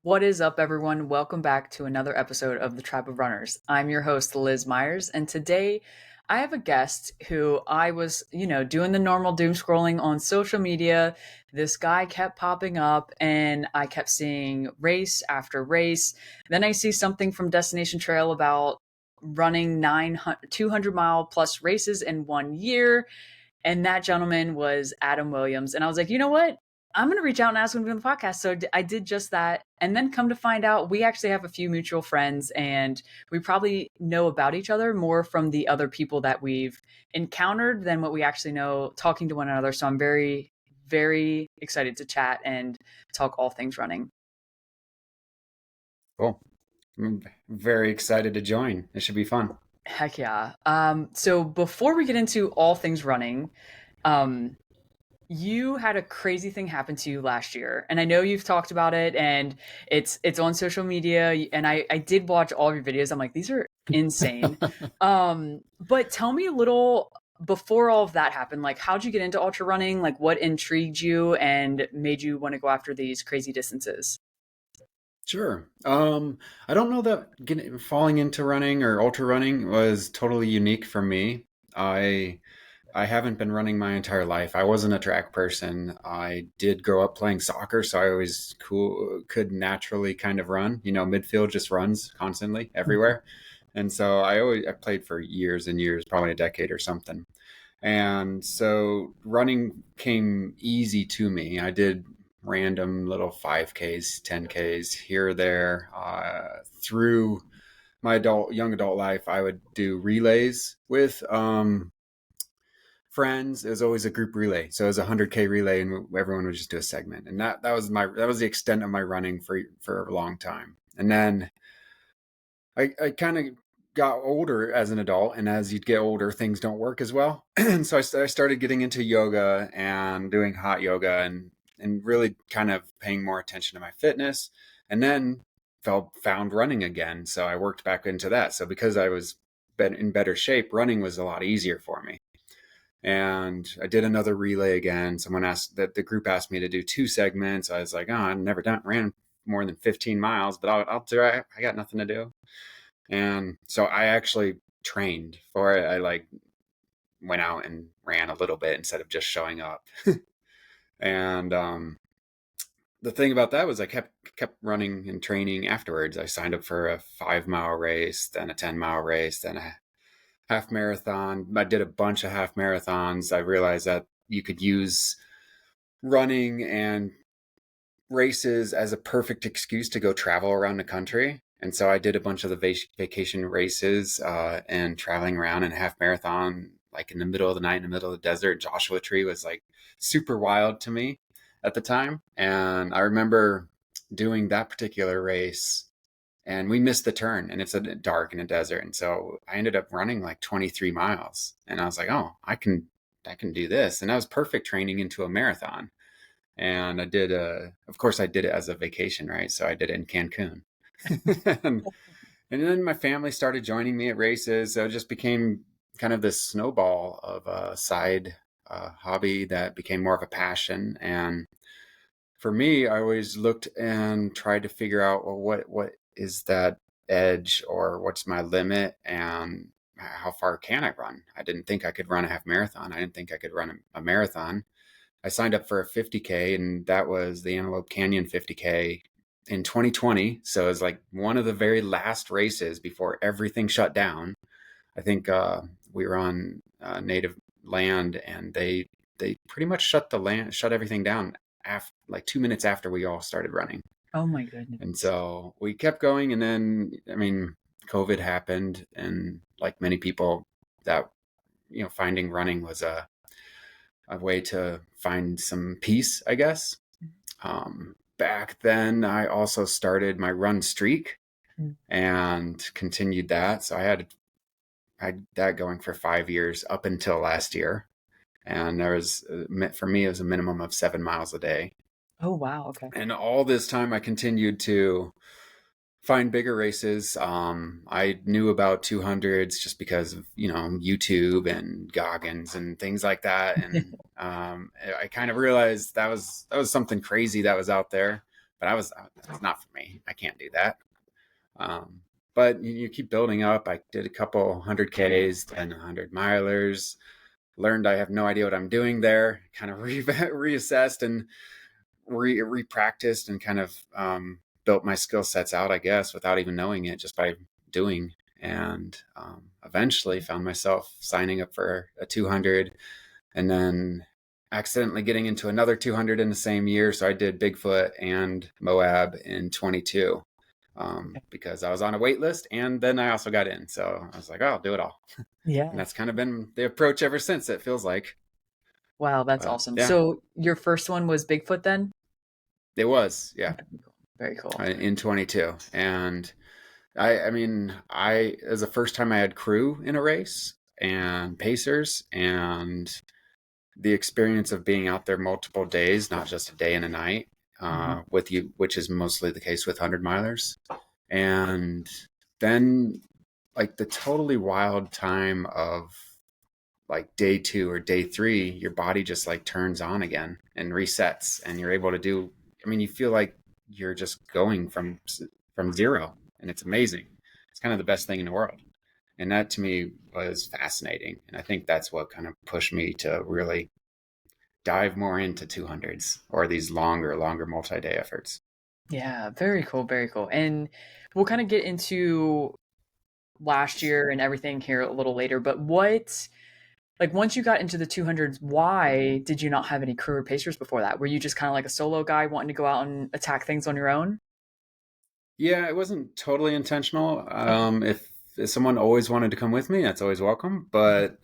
What is up, everyone? Welcome back to another episode of the Tribe of Runners. I'm your host, Liz Myers, and today I have a guest who I was, doing the normal doom scrolling on social media. This guy kept popping up, and I kept seeing race after race. Then I see something from Destination Trail about running 900, 200-mile plus races in 1 year. And that gentleman was Adam Williams. And I was like, you know what? I'm going to reach out and ask him to be on the podcast. So I did just that. And then come to find out, we actually have a few mutual friends and we probably know about each other more from the other people that we've encountered than what we actually know talking to one another. So I'm very, very excited to chat and talk all things running. Cool. I'm very excited to join. It should be fun. Heck yeah. So before we get into all things running, um, you had a crazy thing happen to you last year, and I know you've talked about it, and it's on social media, and I did watch all of your videos. I'm like, these are insane. But tell me a little before all of that happened. Like, how'd you get into ultra running? Like, what intrigued you and made you want to go after these crazy distances? Sure. I don't know that falling into running or ultra running was totally unique for me. I I haven't been running my entire life. I wasn't a track person. I did grow up playing soccer, so I always could naturally kind of run. Midfield just runs constantly everywhere. And so I played for years and years, probably a decade or something. And so running came easy to me. I did random little 5Ks, 10Ks here or there. Through my young adult life, I would do relays with friends. It was always a group relay. So it was a 100K relay and everyone would just do a segment. And that was the extent of my running for a long time. And then I kind of got older as an adult, and as you get older, things don't work as well. And so I started getting into yoga and doing hot yoga and really kind of paying more attention to my fitness. And then found running again. So I worked back into that. So because I was in better shape, running was a lot easier for me. And I did another relay again. Someone asked that the group asked me to do two segments. I was like, oh, I've never ran more than 15 miles, but I'll try. I got nothing to do. And so I actually trained for it. I like went out and ran a little bit instead of just showing up. And the thing about that was I kept running and training afterwards. I signed up for a 5 mile race, then a 10 mile race, then a half marathon. I did a bunch of half marathons. I realized that you could use running and races as a perfect excuse to go travel around the country. And so I did a bunch of the vacation races and traveling around and half marathon, like in the middle of the night, in the middle of the desert. Joshua Tree was like super wild to me at the time. And I remember doing that particular race and we missed the turn and it's a dark in a desert. And so I ended up running like 23 miles and I was like, oh, I can do this. And that was perfect training into a marathon. And of course I did it as a vacation, right? So I did it in Cancun. and, and then my family started joining me at races. So it just became kind of this snowball of a side hobby that became more of a passion. And for me, I always looked and tried to figure out, well, what is that edge or what's my limit and how far can I run? I didn't think I could run a half marathon. I didn't think I could run a marathon. I signed up for a 50K, and that was the Antelope Canyon 50K in 2020. So it was like one of the very last races before everything shut down. I think we were on native land, and they pretty much shut everything down like 2 minutes after we all started running. Oh my And goodness. so we kept going, and then I mean, COVID happened, and like many people, that finding running was a way to find some peace, I guess. Back then, I also started my run streak and continued that. So I had that going for 5 years up until last year. And there was, for me, it was a minimum of 7 miles a day. Oh wow. Okay. And all this time, I continued to find bigger races. I knew about 200s just because of, YouTube and Goggins and things like that. And I kind of realized that was something crazy that was out there. but it's not for me. I can't do that. But you keep building up. I did a couple 100 Ks, then 100 milers, learned I have no idea what I'm doing there, kind of reassessed and re-practiced and kind of built my skill sets out, I guess, without even knowing it, just by doing. And eventually found myself signing up for a 200 and then accidentally getting into another 200 in the same year. So I did Bigfoot and Moab in 22 because I was on a wait list, and then I also got in. So I was like, oh, I'll do it all. Yeah. And that's kind of been the approach ever since, it feels like. Wow, that's But awesome. yeah, So your first one was Bigfoot then? it was, yeah, Very cool. in 22. And I mean, it was the first time I had crew in a race and pacers, and the experience of being out there multiple days, not just a day and a night, with you, which is mostly the case with 100 milers. And then like the totally wild time of like day 2 or day 3, your body just like turns on again and resets, and you're able to do, I mean, you feel like you're just going from zero, and it's amazing. It's kind of the best thing in the world. And that to me was fascinating. And I think that's what kind of pushed me to really dive more into 200s or these longer multi-day efforts. Yeah, very cool, very cool. And we'll kind of get into last year and everything here a little later, but like once you got into the 200s, why did you not have any crew or pacers before that? Were you just kind of like a solo guy wanting to go out and attack things on your own? Yeah, it wasn't totally intentional. If someone always wanted to come with me, that's always welcome. But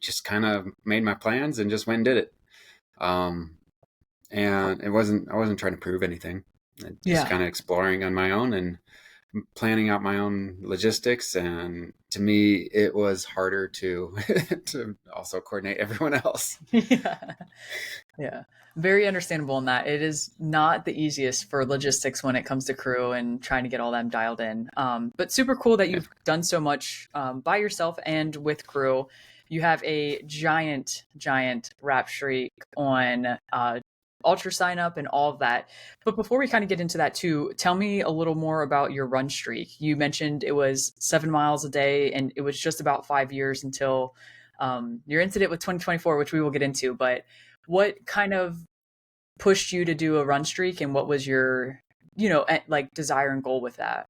just kind of made my plans and just went and did it. And I wasn't trying to prove anything. Just Yeah. kind of exploring on my own and planning out my own logistics. And to me, it was harder to to also coordinate everyone else. Yeah. Yeah. Very understandable in that. It is not the easiest for logistics when it comes to crew and trying to get all them dialed in. But super cool that Yeah. you've done so much by yourself and with crew. You have a giant rap streak on ultra sign up and all of that. But before we kind of get into that too, tell me a little more about your run streak. You mentioned it was 7 miles a day, and it was just about 5 years until your incident with 2024, which we will get into. But what kind of pushed you to do a run streak, and what was your, like desire and goal with that?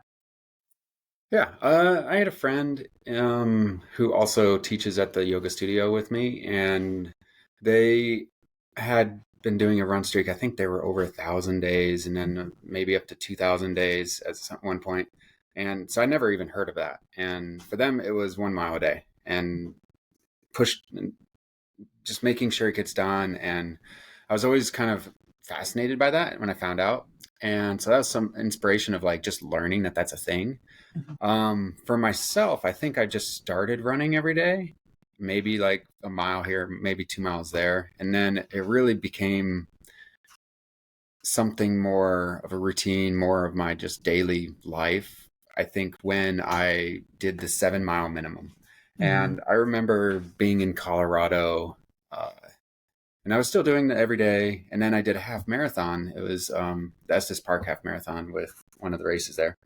Yeah, I had a friend who also teaches at the yoga studio with me, and they had been doing a run streak. I think they were over 1,000 days, and then maybe up to 2,000 days at one point. And so I never even heard of that. And for them, it was 1 mile a day, and pushed, just making sure it gets done. And I was always kind of fascinated by that when I found out. And so that was some inspiration of like just learning that that's a thing. Mhm. For myself, I think I just started running every day, maybe like a mile here, maybe 2 miles there. And then it really became something more of a routine, more of my just daily life. I think when I did the 7 mile minimum. Mhm. And I remember being in Colorado, uh, and I was still doing that every day. And then I did a half marathon. It was the Estes Park half marathon with one of the races there.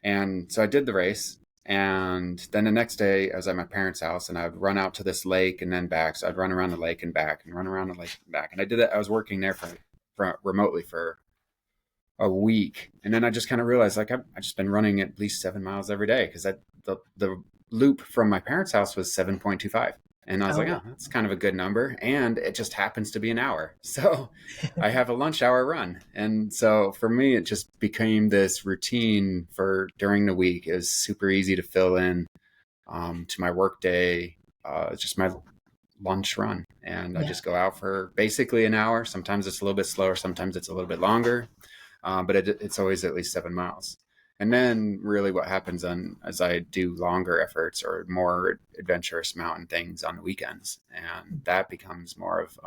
And so I did the race. And then the next day, I was at my parents' house, and I would run out to this lake and then back. So I'd run around the lake and back, and run around the lake and back. And I did that. I was working there for remotely for a week. And then I just kind of realized like I've just been running at least 7 miles every day, because the loop from my parents' house was 7.25. And I was Oh, like, wow. oh, that's kind of a good number. And it just happens to be an hour. So I have a lunch hour run. And so for me, it just became this routine for during the week. It was super easy to fill in to my work day, just my lunch run. And I Yeah. just go out for basically an hour. Sometimes it's a little bit slower, sometimes it's a little bit longer, but it's always at least 7 miles. And then really what happens as I do longer efforts or more adventurous mountain things on the weekends, and that becomes more of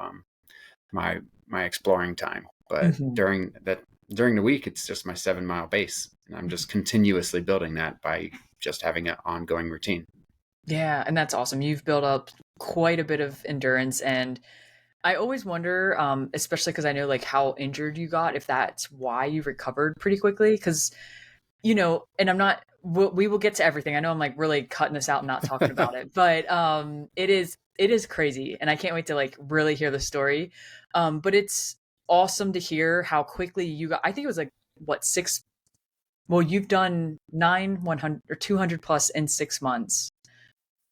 my exploring time. But Mhm. during the week, it's just my 7 mile base, and I'm just continuously building that by just having an ongoing routine. Yeah, and that's awesome. You've built up quite a bit of endurance, and I always wonder, especially because I know like how injured you got, if that's why you recovered pretty quickly. Because and I'm not. We will get to everything. I know I'm like really cutting this out and not talking about it, but it is crazy, and I can't wait to like really hear the story. But it's awesome to hear how quickly you got. I think it was like what 6. Well, you've done 100 or 200 plus in 6 months,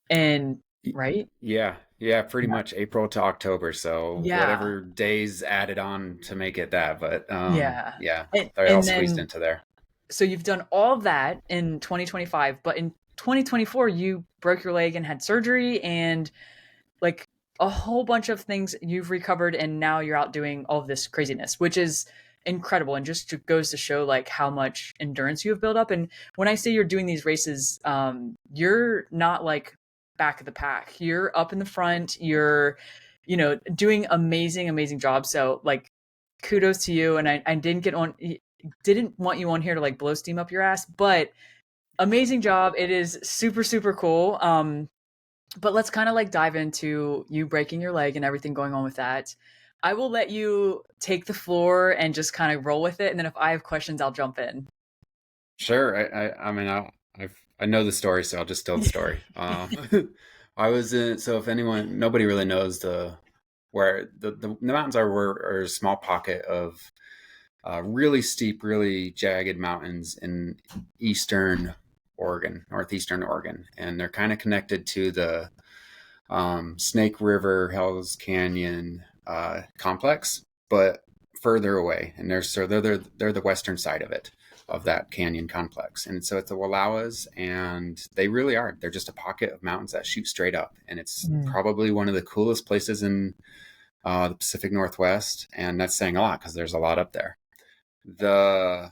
and right? Yeah, yeah, pretty Yeah. much April to October. So Yeah. whatever days added on to make it that, but Yeah. yeah, And, they all and squeezed then into there. so you've done all of that in 2025, but in 2024 you broke your leg and had surgery and like a whole bunch of things you've recovered, and now you're out doing all of this craziness, which is incredible and just goes to show like how much endurance you have built up. And when I say you're doing these races, you're not like back of the pack. You're up in the front. You're doing amazing jobs. So like kudos to you. And I didn't want you on here to like blow steam up your ass, but amazing job. It is super cool. But let's kind of like dive into you breaking your leg and everything going on with that. I will let you take the floor and just kind of roll with it, and then if I have questions, I'll jump in. Sure. I mean, I know the story, so I'll just tell the story. I was in, so if anyone, nobody really knows where the mountains are a small pocket of really steep, really jagged mountains in eastern Oregon, northeastern Oregon, and they're kind of connected to the Snake River, Hell's Canyon complex, but further away. And they're the western side of that canyon complex. And so it's the Wallowas, and they really are. They're just a pocket of mountains that shoot straight up, and it's Mm. probably one of the coolest places in the Pacific Northwest, and that's saying a lot because there's a lot up there. The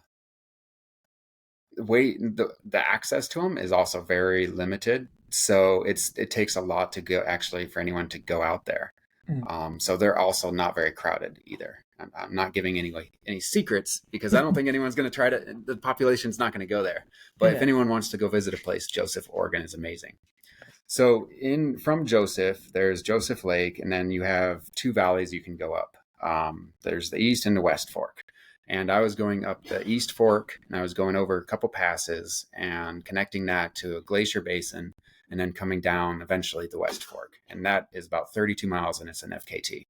the access to them is also very limited, so it takes a lot to go actually for anyone to go out there. Mm. So they're also not very crowded either. I'm not giving any secrets because I don't think anyone's going to try to. The population's not going to go there. But if Yeah. anyone wants to go visit a place, Joseph, Oregon is amazing. So in from Joseph, there's Joseph Lake, and then you have two valleys you can go up. There's the East and the West Fork. And I was going up the East Fork, and I was going over a couple passes and connecting that to a glacier basin, and then coming down eventually the West Fork. And that is about 32 miles, and it's an FKT.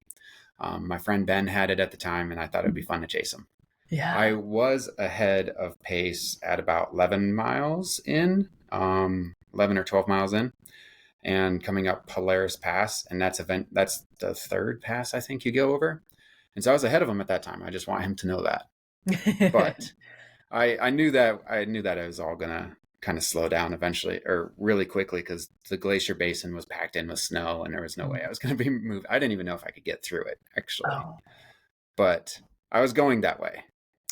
My friend Ben had it at the time, and I thought it'd be fun to chase him. I Yeah. was ahead of pace at about 11 miles in, 11 or 12 miles in, and coming up Polaris Pass, and that's the third pass I think you go over. And so I was ahead of him at that time. I just want him to know that. But I knew that it was all gonna kind of slow down eventually or really quickly because the glacier basin was packed in with snow and there was no way I was gonna be moved. I didn't even know if I could get through it actually, Oh. but I was going that way.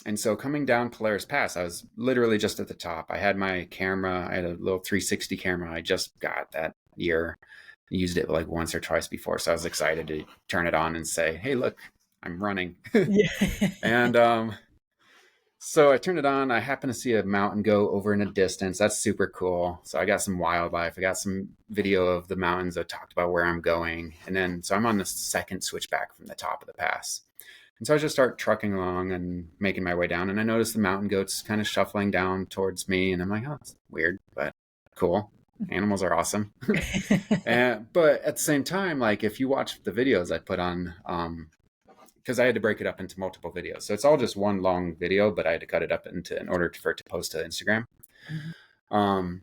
And so coming down Polaris Pass, I was literally just at the top. I had my camera. I had a little 360 camera I just got that year. I used it like once or twice before, so I was excited to turn it on and say, "Hey, look, I'm running." Yeah. And so I turned it on. I happened to see a mountain go over in a distance. That's super cool. So I got some wildlife. I got some video of the mountains. I talked about where I'm going. And then, so I'm on the second switchback from the top of the pass. And so I just start trucking along and making my way down. And I noticed the mountain goats kind of shuffling down towards me. And I'm like, oh, that's weird, but cool. Animals are awesome. But at the same time, like if you watch the videos I put on, because I had to break it up into multiple videos. So it's all just one long video, but I had to cut it up into in order for it to post to Instagram. Um,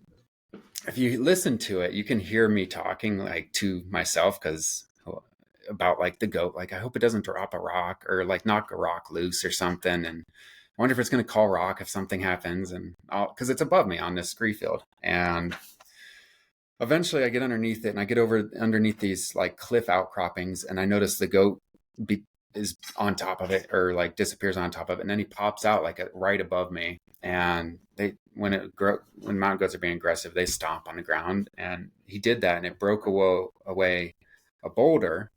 if you listen to it, you can hear me talking like to myself because about like the goat, like I hope it doesn't drop a rock or like knock a rock loose or something, and I wonder if it's going to call rock if something happens, and because it's above me on this scree field, and eventually I get underneath it and I get over underneath these like cliff outcroppings, and I notice the goat is on top of it or like disappears on top of it, and then he pops out like right above me, and when mountain goats are being aggressive they stomp on the ground, and he did that and it broke away a boulder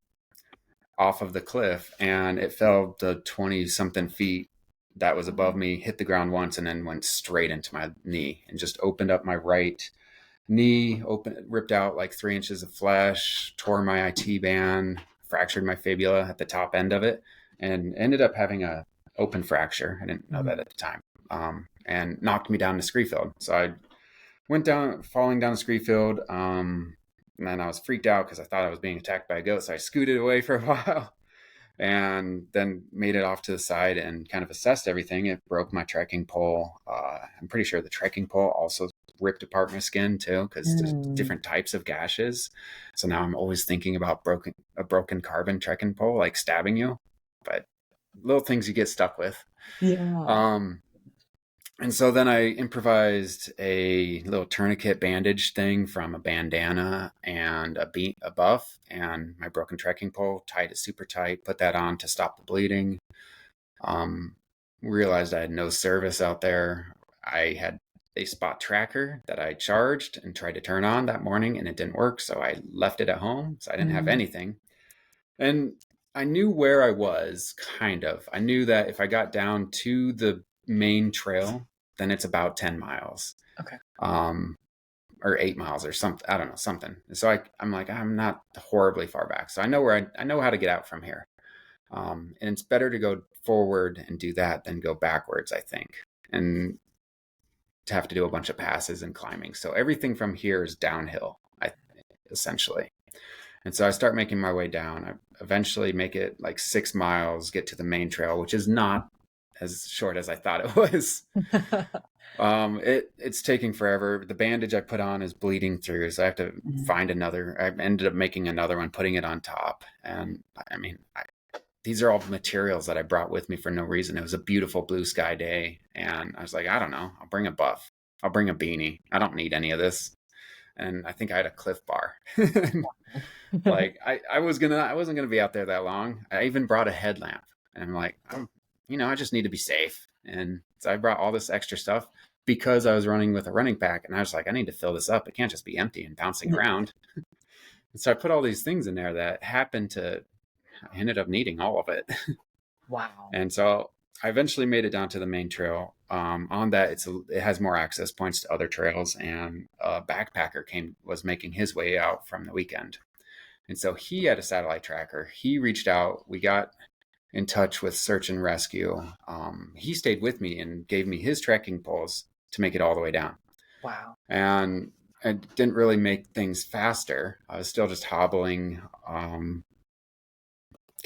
off of the cliff, and it fell to 20 something feet that was above me, hit the ground once, and then went straight into my knee and just opened up my right knee, ripped out like 3 inches of flesh, tore my IT band, fractured my fibula at the top end of it, and ended up having a open fracture. I didn't know that at the time, and knocked me down the scree field. So I went down, falling down the scree field, and then I was freaked out because I thought I was being attacked by a goat. So I scooted away for a while, and then made it off to the side and kind of assessed everything. It broke my trekking pole. I'm pretty sure the trekking pole also ripped apart my skin too, because there's different types of gashes. So now I'm always thinking about a broken carbon trekking pole, like stabbing you. But little things you get stuck with. Yeah. And so then I improvised a little tourniquet bandage thing from a bandana and a buff, and my broken trekking pole, tied it super tight, put that on to stop the bleeding. Realized I had no service out there. I had a spot tracker that I charged and tried to turn on that morning, and it didn't work. So I left it at home. So I didn't have anything. And I knew where I was, kind of. I knew that if I got down to the main trail, then it's about 10 miles. Okay. Or 8 miles or something. I don't know, something. So I'm like, I'm not horribly far back. So I know I know how to get out from here. And it's better to go forward and do that than go backwards, I think. And to have to do a bunch of passes and climbing. So everything from here is downhill, essentially. And so I start making my way down. I eventually make it like 6 miles, get to the main trail, which is not as short as I thought it was. It's taking forever. The bandage I put on is bleeding through, so I have to find another. I ended up making another one, putting it on top. And I mean, these are all materials that I brought with me for no reason. It was a beautiful blue sky day, and I was like, I don't know, I'll bring a buff. I'll bring a beanie. I don't need any of this. And I think I had a Cliff Bar. Like I wasn't gonna be out there that long. I even brought a headlamp, and I'm like, I just need to be safe. And so I brought all this extra stuff because I was running with a running pack, and I was like, I need to fill this up. It can't just be empty and bouncing around. And so I put all these things in there that I ended up needing all of it. Wow. And so I eventually made it down to the main trail. On that, it has more access points to other trails, and a backpacker was making his way out from the weekend. And so he had a satellite tracker. He reached out. We got in touch with search and rescue. He stayed with me and gave me his trekking poles to make it all the way down. Wow. And it didn't really make things faster. I was still just hobbling, kind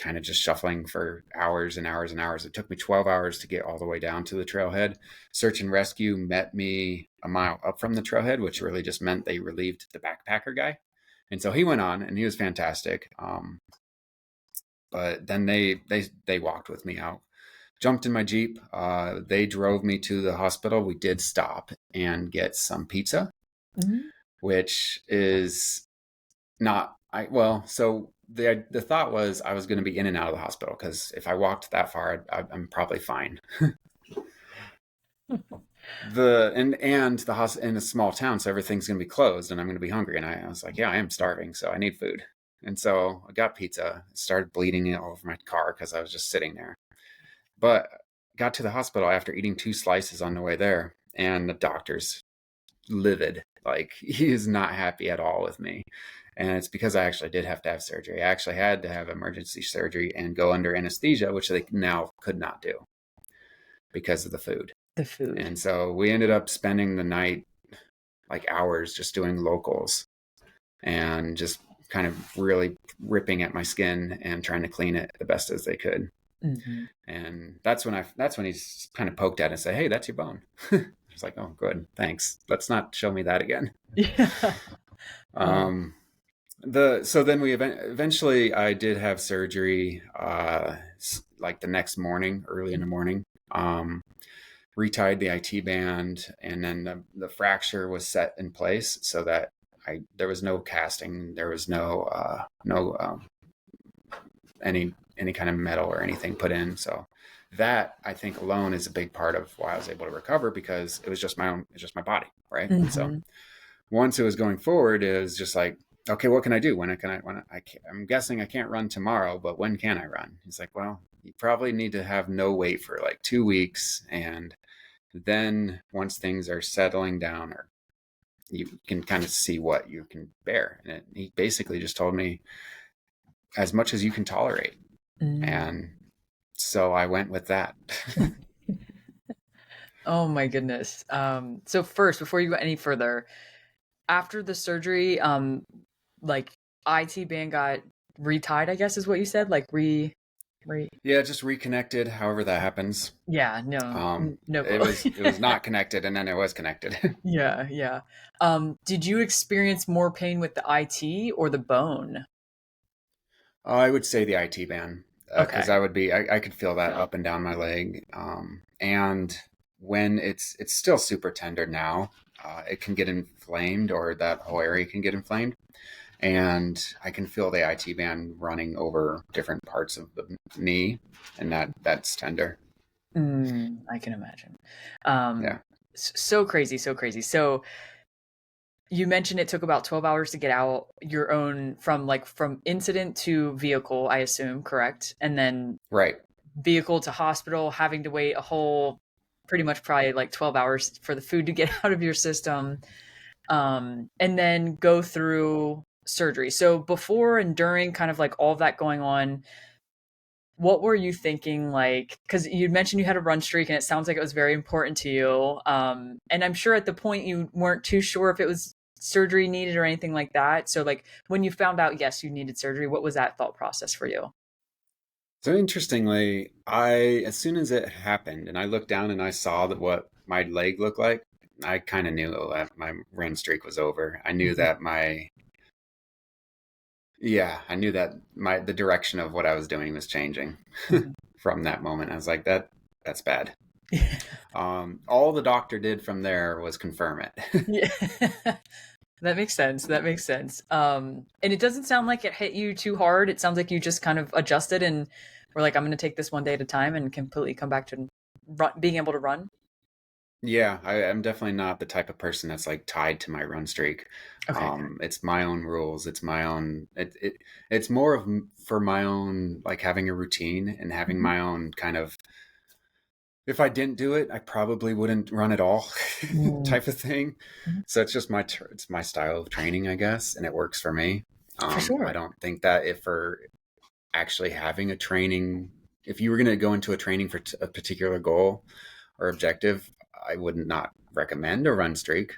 of just shuffling for hours and hours and hours. It took me 12 hours to get all the way down to the trailhead. Search and rescue met me a mile up from the trailhead, which really just meant they relieved the backpacker guy. And so he went on, and he was fantastic. But then they walked with me out, jumped in my Jeep. They drove me to the hospital. We did stop and get some pizza, which is not, so the thought was I was going to be in and out of the hospital, because if I walked that far, I'm probably fine. The hospital in a small town, so everything's going to be closed, and I'm going to be hungry. And I was like, yeah, I am starving, so I need food. And so I got pizza, started bleeding it all over my car because I was just sitting there. But got to the hospital after eating 2 slices on the way there, and the doctor's livid. Like, he is not happy at all with me. And it's because I actually did have to have surgery. I actually had to have emergency surgery and go under anesthesia, which they now could not do because of the food. The food. And so we ended up spending the night, like hours, just doing locals and just kind of really ripping at my skin and trying to clean it the best as they could. And that's when he's kind of poked at it and said, hey, that's your bone. I was like, oh, good, thanks. Let's not show me that again. Yeah. So then we eventually I did have surgery, like the next morning, early in the morning. Retied the IT band, and then the fracture was set in place so that there was no casting, there was no any kind of metal or anything put in. So that, I think, alone is a big part of why I was able to recover, because it was just my body, right? And so once it was going forward, it was just like, okay, what can I do? I'm guessing I can't run tomorrow, but when can I run? He's like, well, you probably need to have no weight for like 2 weeks, and then once things are settling down, or you can kind of see what you can bear. And he basically just told me, as much as you can tolerate. Mm. And so I went with that. Oh my goodness. So first, before you go any further, after the surgery, like IT band got retied, I guess is what you said, like re. Yeah, just reconnected, however that happens. Yeah, no, no It clue. was not connected, and then it was connected. Yeah, yeah. Did you experience more pain with the IT or the bone? I would say the IT band, because Okay. I could feel that up and down my leg. And when it's still super tender now, it can get inflamed, or that whole area can get inflamed. And I can feel the IT band running over different parts of the knee, and that's tender. I can imagine. Um, Yeah, so crazy, so crazy. So you mentioned it took about 12 hours to get out your own from incident to vehicle, I assume, correct? And then right. vehicle to hospital, having to wait a whole pretty much probably like 12 hours for the food to get out of your system. And then go through surgery. So before and during kind of like all of that going on, what were you thinking, like, because you mentioned you had a run streak and it sounds like it was very important to you, and I'm sure at the point you weren't too sure if it was surgery needed or anything like that, so like when you found out yes you needed surgery, what was that thought process for you? So interestingly, I as soon as it happened and I looked down and I saw that what my leg looked like, I kind of knew that my run streak was over. I knew Mhm. that my yeah, I knew that my the direction of what I was doing was changing Mhm. from that moment. I was like, that's bad. All the doctor did from there was confirm it. Yeah. That makes sense. That makes sense. And it doesn't sound like it hit you too hard. It sounds like you just kind of adjusted and were like, I'm going to take this one day at a time and completely come back to being able to run. Yeah, I'm definitely not the type of person that's like tied to my run streak. Okay, good. It's my own rules. It's my own. It's more of for my own, like having a routine and having Mhm. my own kind of. If I didn't do it, I probably wouldn't run at all, Mm, type of thing. mhm. So it's my style of training, I guess, and it works for me. For I sure. don't think that if for actually having a training, if you were going to go into a training for a particular goal or objective, I would not recommend a run streak.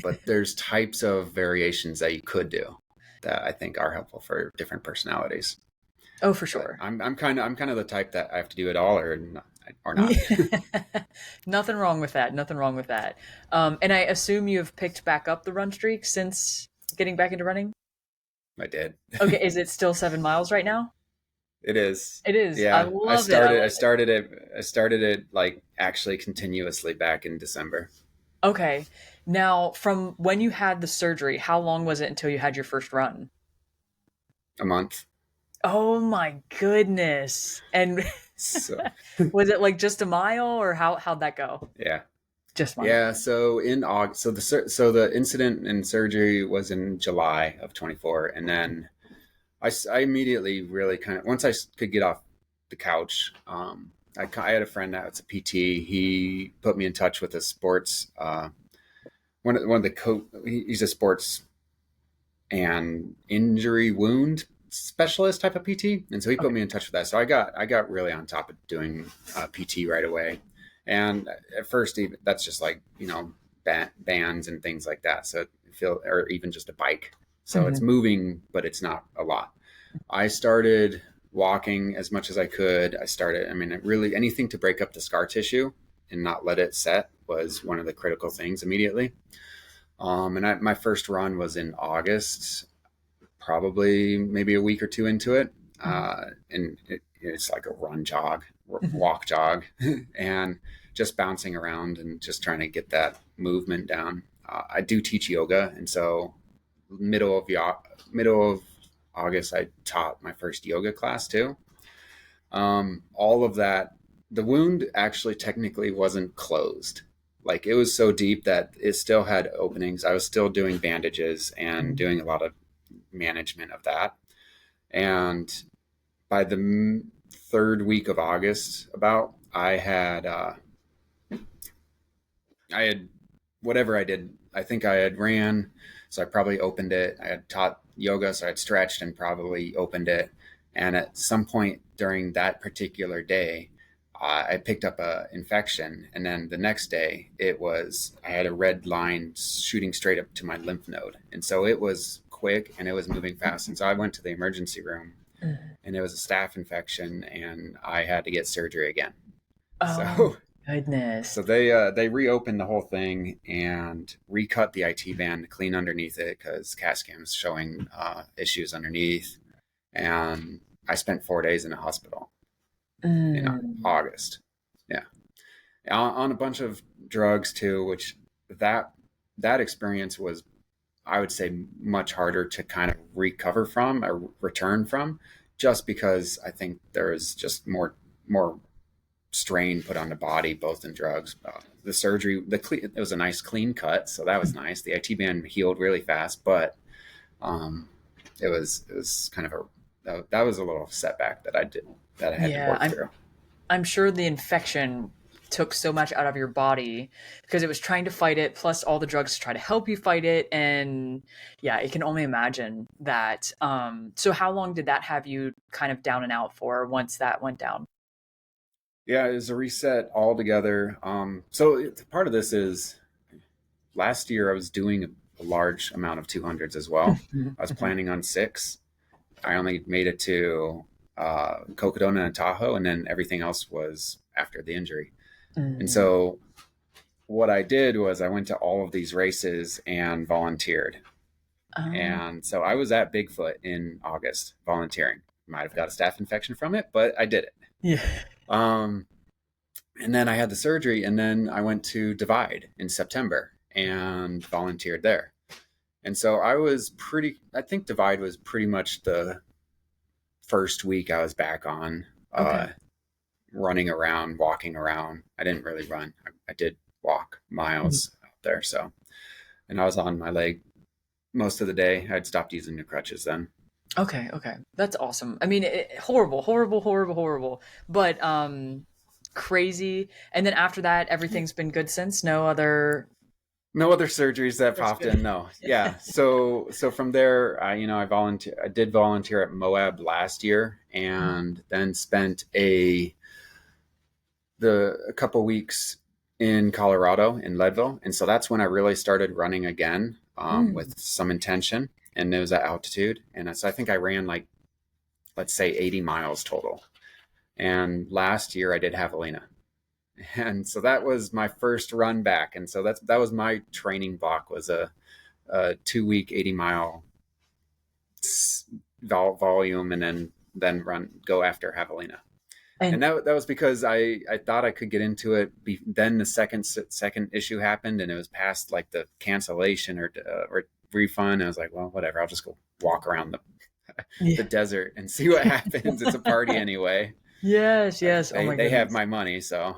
But there's types of variations that you could do that I think are helpful for different personalities. Oh, for But sure. I'm kind of the type that I have to do it all or not. Yeah. Nothing wrong with that. Nothing wrong with that. And I assume you've picked back up the run streak since getting back into running. I did. Okay, is it still 7 miles right now? It is. It is. I Yeah, love it. I love it. I started it like actually continuously back in December. Okay. Now, from when you had the surgery, how long was it until you had your first run? A month. Oh my goodness. And So was it like just a mile or how'd that go? yeah. Just mile. Yeah, so in August, so the incident and surgery was in July of 24, and then I immediately really kind of once could get off the couch, I had a friend that's a PT. He put me in touch with a sports one of the he's a sports and injury wound specialist type of PT, and so he put Okay. me in touch with that. So I got really on top of doing PT right away. And at first, even that's just like bands and things like that. So feel or even just a bike. So it's Mhm. moving, but it's not a lot. I started walking as much as I could. I started. I mean, it really anything to break up the scar tissue and not let it set was one of the critical things immediately. My first run was in August, probably maybe a week or two into it. Mhm. It's like a run jog, Mhm. walk jog, and just bouncing around and just trying to get that movement down. I do teach yoga, and so middle of August, I taught my first yoga class too. All of that, the wound actually technically wasn't closed. Like it was so deep that it still had openings. I was still doing bandages and Mhm. doing a lot of management of that. And by the third week of August, about I had whatever I did. I think I had ran, so I probably opened it. I had taught yoga, so I had stretched and probably opened it. And at some point during that particular day, I picked up a infection, and then the next day I had a red line shooting straight up to my lymph node, and so it was quick and it was moving fast, and so I went to the emergency room, Mhm. and it was a staph infection, and I had to get surgery again. Oh So my goodness. so they reopened the whole thing and recut the IT band to clean underneath it because CAT scan was showing issues underneath, and I spent 4 days in a hospital in Mm. August. Yeah, on a bunch of drugs too, which that that experience was, I would say, much harder to kind of recover from or return from, just because I think there is just more strain put on the body, both in drugs. The surgery, it was a nice clean cut, so that was nice. The IT band healed really fast, but um, it was kind of that was a little setback that I had to Yeah, work through. I'm sure the infection took so much out of your body because it was trying to fight it, plus all the drugs to try to help you fight it. And yeah, I can only imagine that. So how long did that have you kind of down and out for once that went down? Yeah, it was a reset altogether. So part of this is last year I was doing a large amount of 200s as well. Mhm, I was mhm, planning on six. I only made it to Cocodona and Tahoe, and then everything else was after the injury. And mhm. so what I did was I went to all of these races and volunteered. Oh, And so I was at Bigfoot in August volunteering. Might have got a staph infection from it, but I did it. yeah. Um, and then I had the surgery, and then I went to Divide in September and volunteered there. And so I think Divide was pretty much the first week I was back on Okay. running around, walking around. I didn't really run. I did walk Mhm. miles out there. So, and I was on my leg most of the day. I'd stopped using the crutches then. Okay, okay. That's awesome. I mean, horrible, horrible, horrible, horrible, but crazy. And then after that, everything's been good since. No other. No other surgeries that That's popped good. in. No, yeah. So from there, I did volunteer at Moab last year, and then spent a couple weeks in Colorado in Leadville, and so that's when I really started running again Mm. with some intention, and it was at altitude, and so I think I ran like, let's say, 80 miles total. And last year I did Javelina, and so that was my first run back, and so that was my training block, was a 2 week 80-mile volume, and then run go after Javelina. And And that was because I thought I could get into it. Then the second issue happened, and it was past like the cancellation or refund. I was like, well, whatever. I'll just go walk around the yeah. desert and see what happens. It's a party anyway. Yes, yes. Oh my They have goodness. my money, so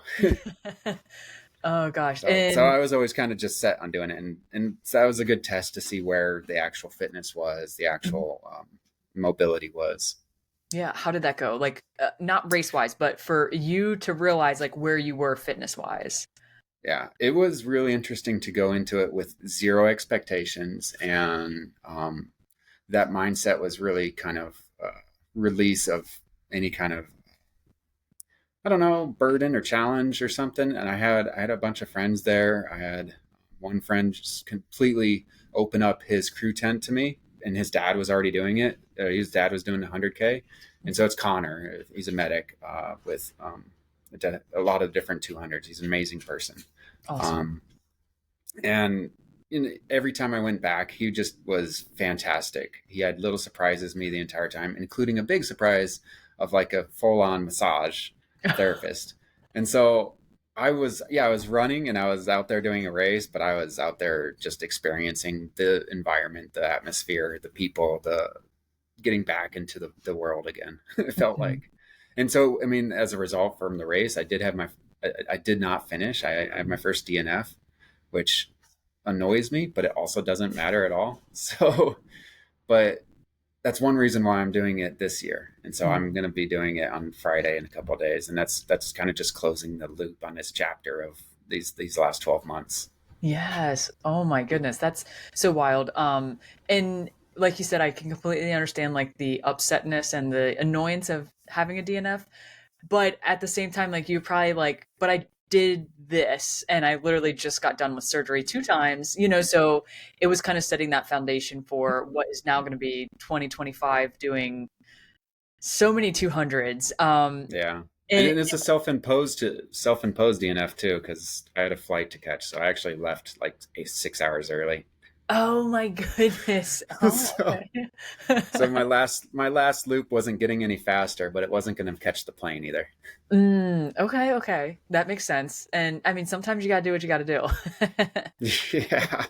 Oh gosh. so And I was always kind of just set on doing it, and so that was a good test to see where the actual fitness was, the mhm. actual mobility was. Yeah, how did that go? Like not race wise, but for you to realize like where you were fitness wise. Yeah, it was really interesting to go into it with zero expectations, and that mindset was really kind of release of any kind of, I don't know, burden or challenge or something. And I had a bunch of friends there. I had one friend just completely open up his crew tent to me, and his dad was already doing it. His dad was doing 100K, and so it's Connor. He's a medic with a lot of different 200s. He's an amazing person. Awesome. Um, and every time I went back, he just was fantastic. He had little surprises me the entire time, including a big surprise of like a full on massage therapist. And so I was running and I was out there doing a race, but I was out there just experiencing the environment, the atmosphere, the people, the getting back into the world again. It felt Mhm. like. And so, I mean, as a result from the race, I did not finish. I had my first DNF, which annoys me, but it also doesn't matter at all. So, but that's one reason why I'm doing it this year. And so Mhm. I'm going to be doing it on Friday in a couple of days. And that's kind of just closing the loop on this chapter of these last 12 months. Yes. Oh my goodness. That's so wild. And like you said, I can completely understand like the upsetness and the annoyance of having a DNF. But at the same time, like you probably like, but I did this and I literally just got done with surgery 2 times, so it was kind of setting that foundation for what is now going to be 2025 doing so many 200s. Yeah. And And it's a self-imposed DNF too, because I had a flight to catch, so I actually left like 6 hours early. oh my goodness. Oh, so so okay. my last loop wasn't getting any faster, but it wasn't going to catch the plane either. Okay, okay. That makes sense. And I mean, sometimes you gotta do what you gotta do. Yeah.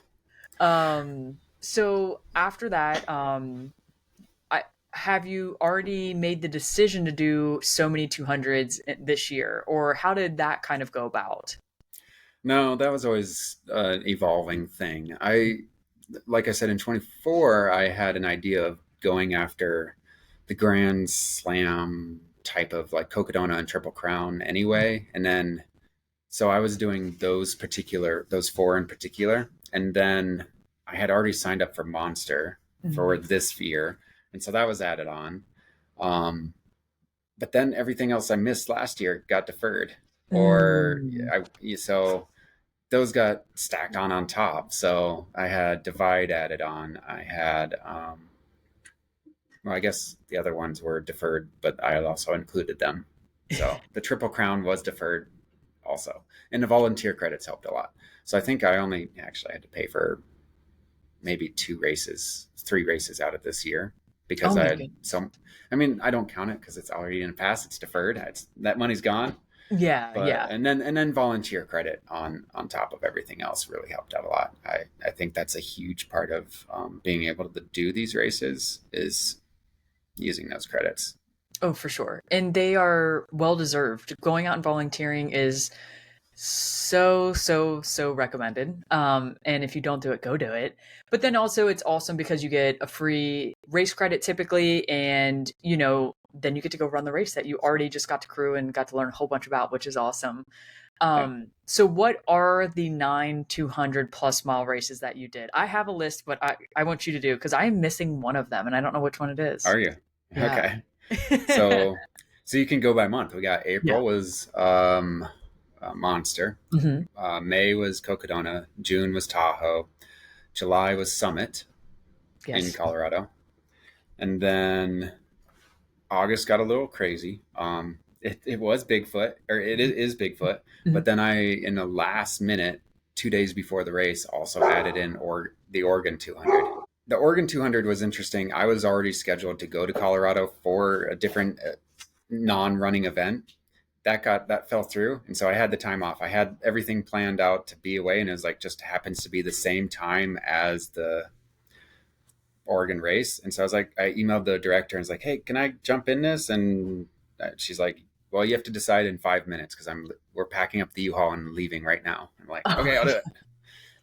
So after that, I have you already made the decision to do so many 200s this year, or how did that kind of go about? No, that was always an evolving thing. Like I said, in 24, I had an idea of going after the Grand Slam type of like Cocodona and Triple Crown anyway. And then, so I was doing those four in particular. And then I had already signed up for Monster for Mhm. this year. And so that was added on. Um, but then everything else I missed last year got deferred. Or Mm. so those got stacked on top. So I had Divide added on. I had, well, I guess the other ones were deferred, but I also included them. So the Triple Crown was deferred also, and the volunteer credits helped a lot. So I think I only actually had to pay for maybe 3 races out of this year Oh because I my had goodness. some. I mean, I don't count it because it's already in the past. It's deferred. That money's gone. Yeah, But yeah. and then volunteer credit on top of everything else really helped out a lot. I think that's a huge part of being able to do these races is using those credits. Oh, for sure. And they are well deserved. Going out and volunteering is so recommended. And if you don't do it, go do it. But then also it's awesome because you get a free race credit typically, and then you get to go run the race that you already just got to crew and got to learn a whole bunch about, which is awesome. Yeah. So what are the 9 200+ mile races that you did? I have a list, but I want you to do because I'm missing one of them and I don't know which one it is. Are you? Yeah. Okay. So so you can go by month. We got Yeah. April was Monster. Hmm. May was Cocodona. June was Tahoe. July was Summit in Yes. Colorado. And then August got a little crazy. It was Bigfoot, or is Bigfoot, but Mhm. then in the last minute, 2 days before the race, also added in the Oregon 200. The Oregon 200 was interesting. I was already scheduled to go to Colorado for a different non-running event. That fell through, and so I had the time off. I had everything planned out to be away, and it was like just happens to be the same time as the Oregon race. And so I was like, I emailed the director and was like, hey, can I jump in this? And she's like, well, you have to decide in 5 minutes because we're packing up the U-Haul and leaving right now. I'm like, Oh, okay, I'll do it.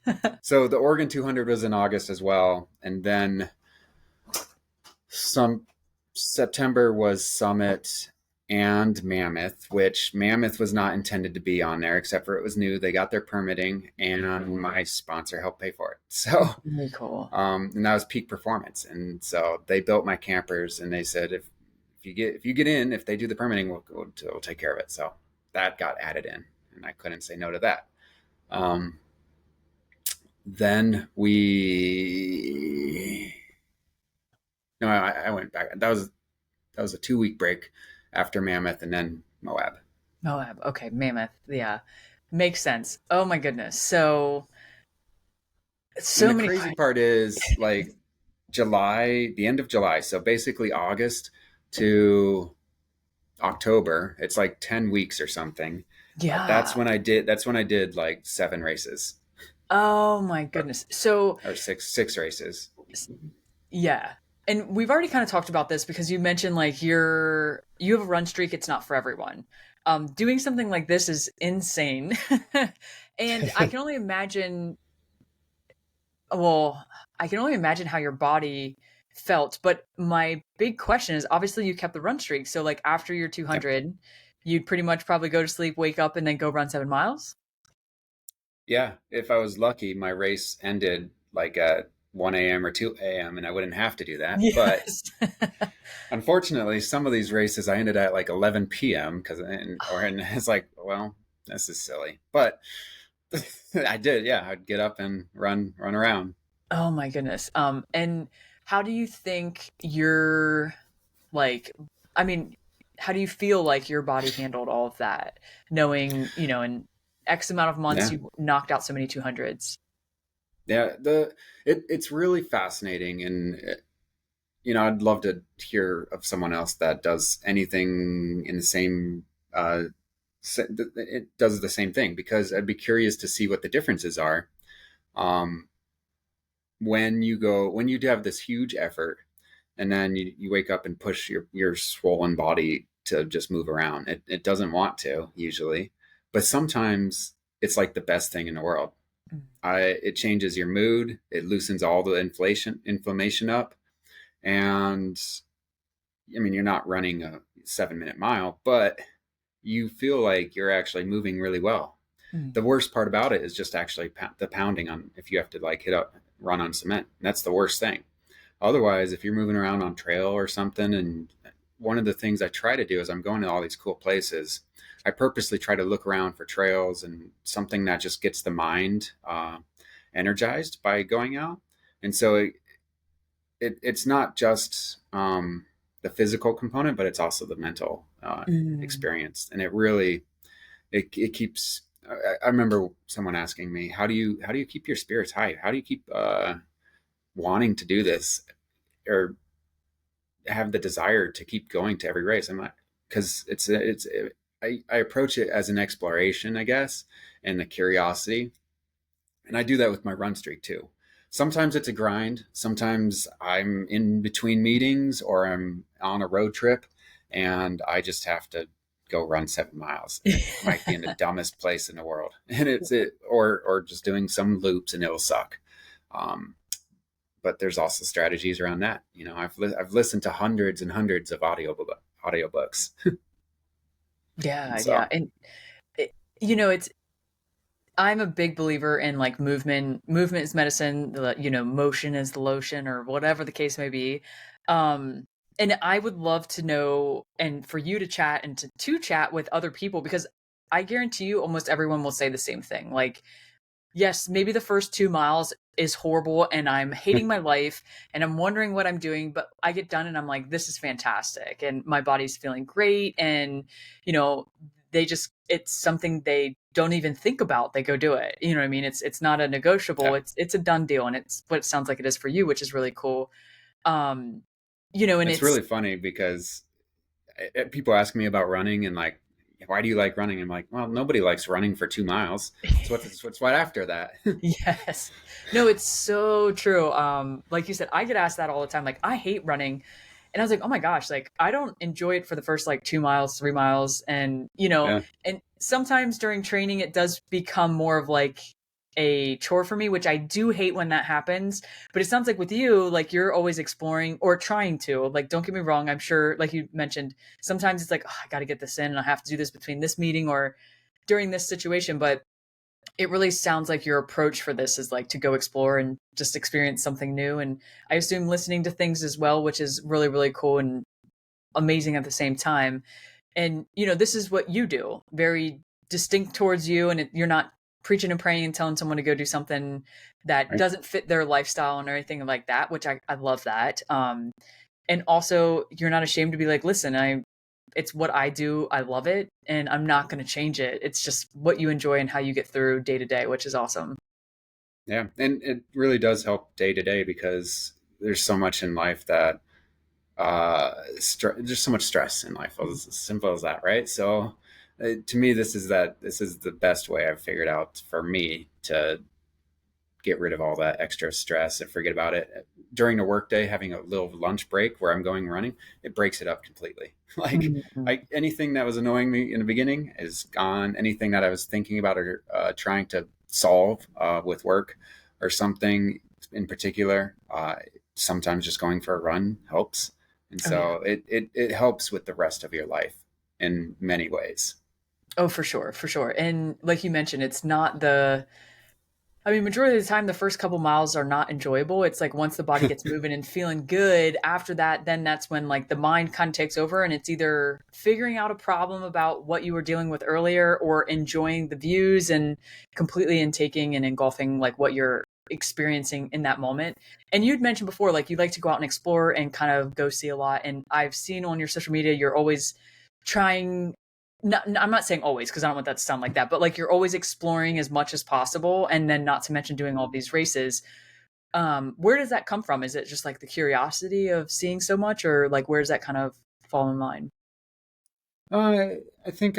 yeah. So the Oregon 200 was in August as well, and then some September was Summit and Mammoth, which Mammoth was not intended to be on there, except for it was new. They got their permitting, and my sponsor helped pay for it. So Very cool. and that was Peak Performance. And so they built my campers, and they said if you get in, if they do the permitting, we'll take care of it. So that got added in, and I couldn't say no to that. Um, then we no, I went back. That was a 2 week break after Mammoth, and then Moab. Moab. Okay, Mammoth. Yeah. Makes sense. Oh my goodness. So And so the many crazy part is like the end of July. So basically August to October. It's like 10 weeks or something. yeah. That's when I did like 7 races Oh my or, goodness. So or six races. yeah. And we've already kind of talked about this because you mentioned like you have a run streak, it's not for everyone. Doing something like this is insane. And I can only imagine, well, I can only imagine how your body felt. But my big question is obviously you kept the run streak. So like after your Yep. 200, you'd pretty much probably go to sleep, wake up, and then go run 7 miles. Yeah. If I was lucky, my race ended like at 1 a.m. or 2 a.m. and I wouldn't have to do that. But Yes. unfortunately, some of these races I ended at like 11 p.m. and it's like, well, this is silly. But I did, yeah. I'd get up and run around. Oh my goodness. And how do you think your like I mean, how do you feel like your body handled all of that, knowing, in X amount of months Yeah, you knocked out so many 200s? yeah. It's really fascinating, and I'd love to hear of someone else that does anything in the same. It does the same thing, because I'd be curious to see what the differences are. Um, when you have this huge effort, and then you wake up and push your swollen body to just move around. It doesn't want to usually, but sometimes it's like the best thing in the world. Mm. It changes your mood. It loosens all the inflammation up, and I mean, you're not running a 7-minute mile, but you feel like you're actually moving really well. Mm. The worst part about it is just actually the pounding on, if you have to like run on cement. That's the worst thing. Otherwise, if you're moving around on trail or something, and one of the things I try to do is I'm going to all these cool places. I purposely try to look around for trails and something that just gets the mind energized by going out. And so it's not just the physical component, but it's also the mental Mm. experience. And it keeps. I remember someone asking me, how do you keep your spirits high? How do you keep wanting to do this, or have the desire to keep going to every race? I'm like, because I approach it as an exploration, I guess, and the curiosity, and I do that with my run streak too. Sometimes it's a grind. Sometimes I'm in between meetings or I'm on a road trip, and I just have to go run 7 miles. And it might be in the dumbest place in the world, and or just doing some loops and it'll suck. Um, but there's also strategies around that. I've listened to hundreds and hundreds of audiobooks, and Yeah, yeah. so And it, it's I'm a big believer in like movement. Movement is medicine, motion is the lotion or whatever the case may be. Um and I would love to know and for you to chat and to chat with other people because I guarantee you almost everyone will say the same thing. Like, yes, maybe the first 2 miles is horrible and I'm hating my life and I'm wondering what I'm doing, but I get done and I'm like, this is fantastic. And my body's feeling great. And, you know, it's something they don't even think about. They go do it. You know what I mean? It's not a negotiable. yeah. It's a done deal. And it's what it sounds like it is for you, which is really cool. Um, and It's it's really funny because people ask me about running and like, why do you like running? I'm like, well, nobody likes running for 2 miles. What's right after that. yes. No, it's so true. Like you said, I get asked that all the time. Like, I hate running. And I was like, oh my gosh, like I don't enjoy it for the first like 2 miles, 3 miles. And, Yeah, and sometimes during training it does become more of like a chore for me, which I do hate when that happens. But it sounds like with you, like you're always exploring or trying to. Like, don't get me wrong, I'm sure, like you mentioned, sometimes it's like, oh, I gotta get this in and I have to do this between this meeting or during this situation. But it really sounds like your approach for this is like to go explore and just experience something new. And I assume listening to things as well, which is really, really cool and amazing at the same time. And, this is what you do, very distinct towards you. And you're not preaching and praying and telling someone to go do something that right. doesn't fit their lifestyle and everything like that, which I love that. And also, you're not ashamed to be like, listen, it's what I do. I love it and I'm not going to change it. It's just what you enjoy and how you get through day to day, which is awesome. Yeah, and it really does help day to day, because there's so much in life that there's so much stress in life. It's as simple as that, right? So to me, this is the best way I've figured out for me to get rid of all that extra stress and forget about it. During the workday, having a little lunch break where I'm going running, it breaks it up completely. Like, Mhm. anything that was annoying me in the beginning is gone. Anything that I was thinking about or trying to solve with work or something in particular, sometimes just going for a run helps. And Oh, yeah. so it helps with the rest of your life in many ways. Oh, for sure. For sure. And like you mentioned, it's not the I mean, majority of the time, the first couple miles are not enjoyable. It's like once the body gets moving and feeling good, after that, then that's when like the mind kind of takes over and it's either figuring out a problem about what you were dealing with earlier or enjoying the views and completely intaking and engulfing like what you're experiencing in that moment. And you'd mentioned before, like you like to go out and explore and kind of go see a lot. And I've seen on your social media, you're always trying I'm not saying always because I don't want that to sound like that, but like you're always exploring as much as possible, and then not to mention doing all these races. Where does that come from? Is it just like the curiosity of seeing so much, or like where does that kind of fall in line? I think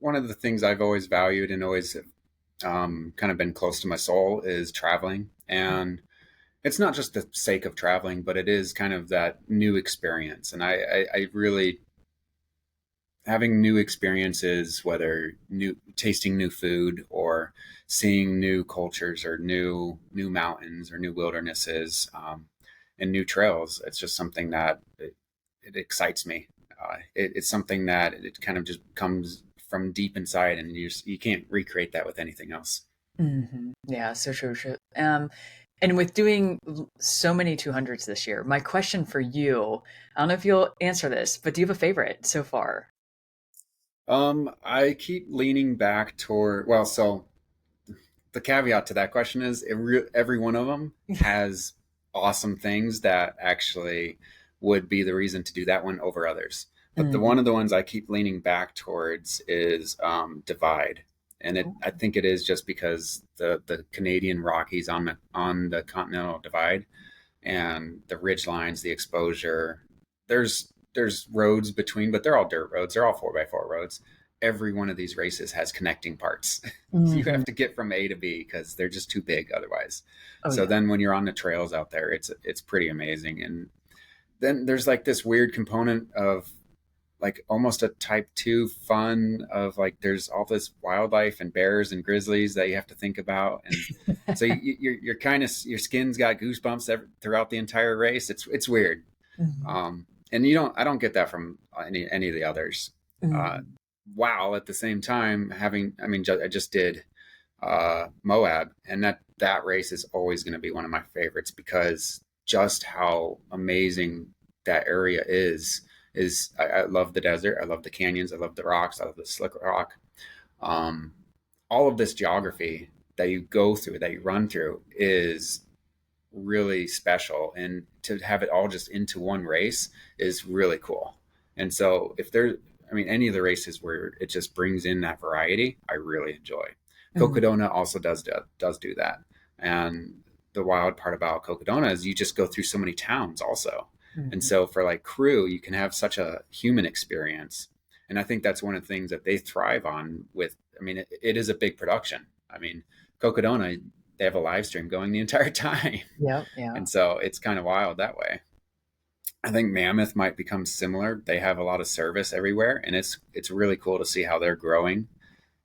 one of the things I've always valued and always kind of been close to my soul is traveling. And it's not just the sake of traveling, but it is kind of that new experience. And I really having new experiences, whether new tasting new food or seeing new cultures or new mountains or new wildernesses, and new trails. It's just something that it excites me. It's something that it kind of just comes from deep inside, and you can't recreate that with anything else. Yeah, so true. And with doing so many 200s this year, my question for you, I don't know if you'll answer this, but do you have a favorite so far? I keep leaning back toward, well, so the caveat to that question is every one of them has awesome things that actually would be the reason to do that one over others. But the one Mhm. of the ones I keep leaning back towards is Divide, and I think it is just because the Canadian Rockies on the Continental Divide and the ridge lines, the exposure. There's roads between, but they're all dirt roads. They're all 4x4 roads. Every one of these races has connecting parts. You Mhm. have to get from A to B because they're just too big otherwise. Oh So yeah. then when you're on the trails out there, it's pretty amazing. And then there's like this weird component of like almost a type 2 fun of like there's all this wildlife and bears and grizzlies that you have to think about, and so you're kind of your skin's got goosebumps throughout the entire race. It's weird. Mhm. And I don't get that from any of the others. uh Mhm. While at the same time having, I mean, I just did Moab, and that race is always going to be one of my favorites because just how amazing that area is. I love the desert, I love the canyons, I love the rocks, I love the slick rock. um, all of this geography that you go through, that you run through, is really special, and to have it all just into one race is really cool. And so if there, I mean, any of the races where it just brings in that variety, I really enjoy. Mhm. Cocodona also does do that. And the wild part about Cocodona is you just go through so many towns also. And Mhm. so for like crew, you can have such a human experience. And I think that's one of the things that they thrive on with, I mean, it is a big production. I mean, Cocodona, they have a live stream going the entire time. Yep, yeah. And so it's kind of wild that way. I think Mammoth might become similar. They have a lot of service everywhere, and it's really cool to see how they're growing.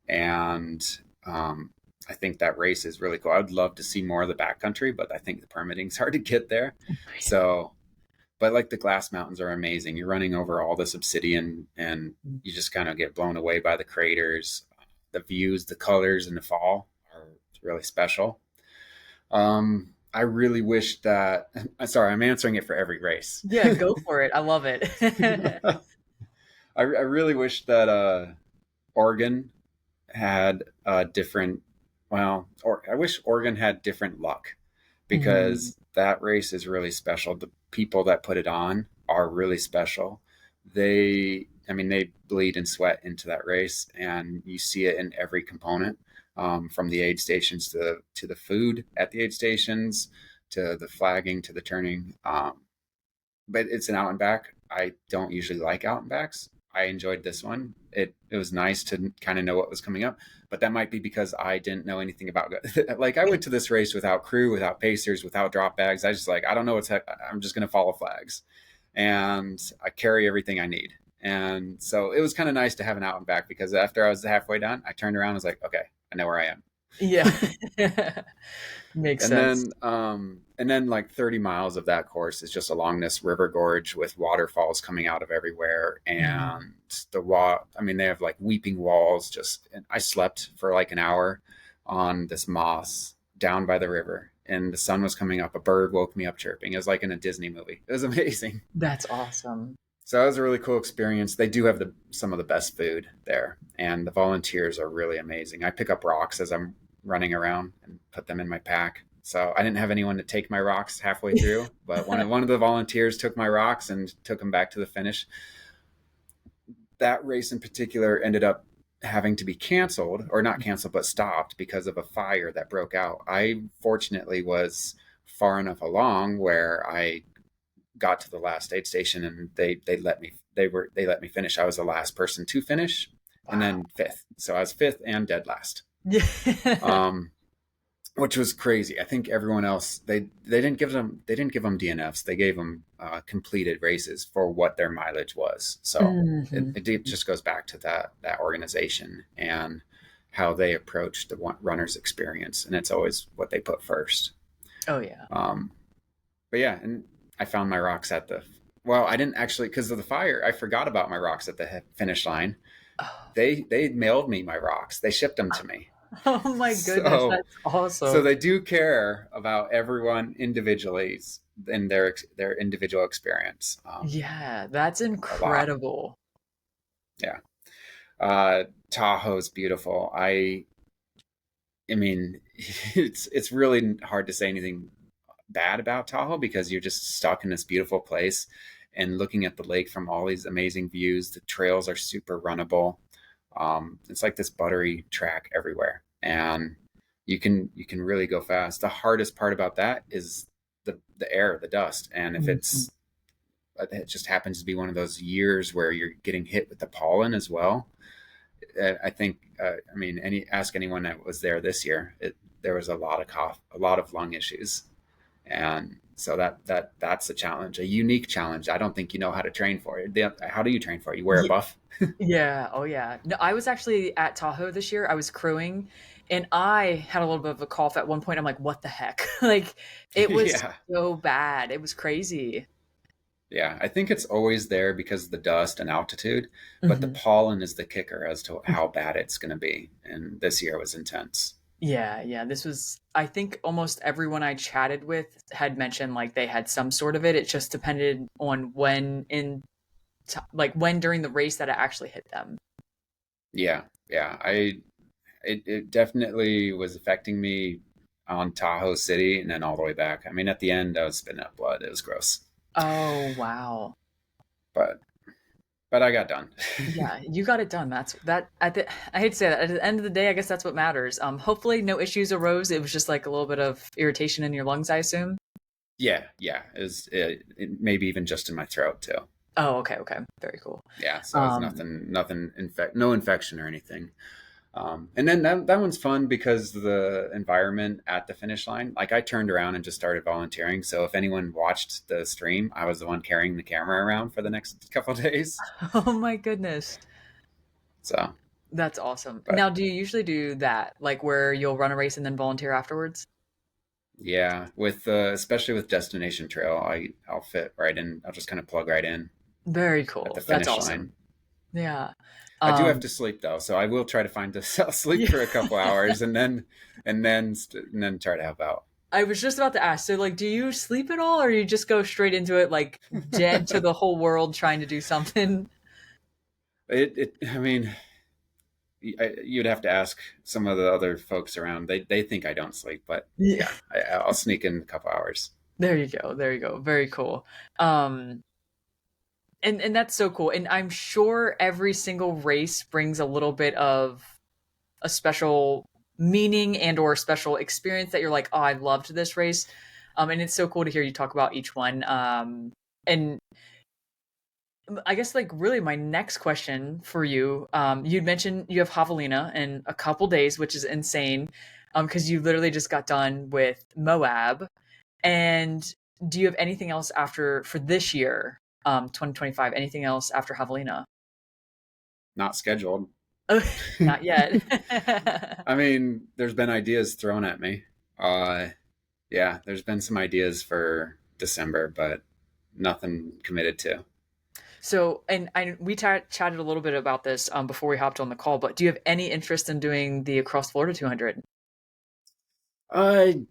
And um, I think that race is really cool. I'd love to see more of the backcountry, but I think the permitting's hard to get there. So, but like the Glass Mountains are amazing. You're running over all this obsidian, and you just kind of get blown away by the craters, the views, the colors in the fall are really special. I really wish that. Sorry, I'm answering it for every race. Yeah, go for it. I love it. I really wish that Oregon had a different. Well, or I wish Oregon had different luck Mhm. because that race is really special. The people that put it on are really special. I mean, they bleed and sweat into that race, and you see it in every component, from the aid stations to the food at the aid stations, to the flagging, to the turning. But it's an out and back. I don't usually like out and backs. I enjoyed this one. It was nice to kind of know what was coming up, but that might be because I didn't know anything about like I went to this race without crew, without pacers, without drop bags. I just like I don't know I'm just going to follow flags, and I carry everything I need. And so it was kind of nice to have an out and back because after I was halfway done, I turned around and was like, okay, I know where I am. Yeah. Makes sense. And then like 30 miles of that course is just along this river gorge with waterfalls coming out of everywhere. Mhm. And I mean, they have like weeping walls. Just, and I slept for like an hour on this moss down by the river, and the sun was coming up. A bird woke me up chirping. It was like in a Disney movie. It was amazing. That's awesome. So that was a really cool experience. They do have some of the best food there, and the volunteers are really amazing. I pick up rocks as I'm running around and put them in my pack. So I didn't have anyone to take my rocks halfway through, but one of the volunteers took my rocks and took them back to the finish. That race in particular ended up having to be canceled, or not canceled, but stopped because of a fire that broke out. I fortunately was far enough along where I got to the last aid station, and they let me finish. I was the last person to finish, and Wow. then fifth. So I was fifth and dead last. Yeah. Um, which was crazy. I think everyone else they didn't give them DNFs. They gave them completed races for what their mileage was. So Mhm. it just goes back to that organization and how they approach the runner's experience, and it's always what they put first. Oh yeah. Um, but yeah, and I found my rocks at the well, I didn't actually because of the fire. I forgot about my rocks at the finish line. Oh, They mailed me my rocks. They shipped them to me. oh my goodness, So that's so awesome. they do care about everyone individually in their individual experience. Yeah, that's A lot. incredible. Yeah. Tahoe's beautiful. I mean, it's really hard to say anything bad about Tahoe because you're just stuck in this beautiful place and looking at the lake from all these amazing views. The trails are super runnable. It's like this buttery track everywhere, and you can really go fast. The hardest part about that is the air, the dust, and if Mhm. it just happens to be one of those years where you're getting hit with the pollen as well. I think, I mean, ask anyone that was there this year. There was a lot of cough, a lot of lung issues, and so that's a challenge, a unique challenge. I don't think you know how to train for it. How do you train for it? You wear a Ye buff? Yeah, oh yeah. No, I was actually at Tahoe this year. I was crewing and I had a little bit of a cough at one point. I'm like, what the heck? Like it was Yeah, so bad. It was crazy. yeah. I think it's always there because of the dust and altitude, but the Mhm. pollen is the kicker as to how bad it's going to be. And this year was intense. Yeah, yeah. This was, I think almost everyone I chatted with had mentioned like they had some sort of it. It just depended on like when during the race that it actually hit them. Yeah, yeah. It definitely was affecting me on Tahoe City and then all the way back. I mean, at the end, I was spitting up blood. It was gross, Oh, wow. but I got done. Yeah, you got it done. That's that at the I hate to say that. At the end of the day, I guess that's what matters. Hopefully no issues arose. It was just like a little bit of irritation in your lungs, I assume. Yeah, yeah. Maybe even just in my throat too. Oh, okay, okay. Very cool. Yeah, so it's Um, no infection or anything. And then that one's fun because the environment at the finish line. Like I turned around and just started volunteering. So if anyone watched the stream, I was the one carrying the camera around for the next couple of days. oh my goodness. So, That's awesome. but Now, do you usually do that, like where you'll run a race and then volunteer afterwards? yeah, with especially with Destination Trail, I'll fit right in. I'll just kind of plug right in Very at the cool. That's finish awesome. line. Yeah. I do have Um, to sleep though, so I will try to find to sleep yeah. for a couple hours and then try to help out. I was just about to ask. So, like, do you sleep at all, or you just go straight into it, like dead to the whole world, trying to do something? I mean, you'd have to ask some of the other folks around. They think I don't sleep, but Yeah. yeah, I'll sneak in a couple hours. There you go. There you go. Very cool. Um, and that's so cool. And I'm sure every single race brings a little bit of a special meaning and or special experience that you're like, oh, I loved this race. And it's so cool to hear you talk about each one. And I guess like really my next question for you, you'd mentioned you have Javelina in a couple days, which is insane. Because you literally just got done with Moab. And do you have anything else after for this year, 2025? Anything else after Javelina? Not scheduled. Oh, not yet. I mean, there's been ideas thrown at me. Uh, yeah, there's been some ideas for December, but nothing committed to. So, and we chatted a little bit about this before we hopped on the call, but do you have any interest in doing the Across Florida 200? I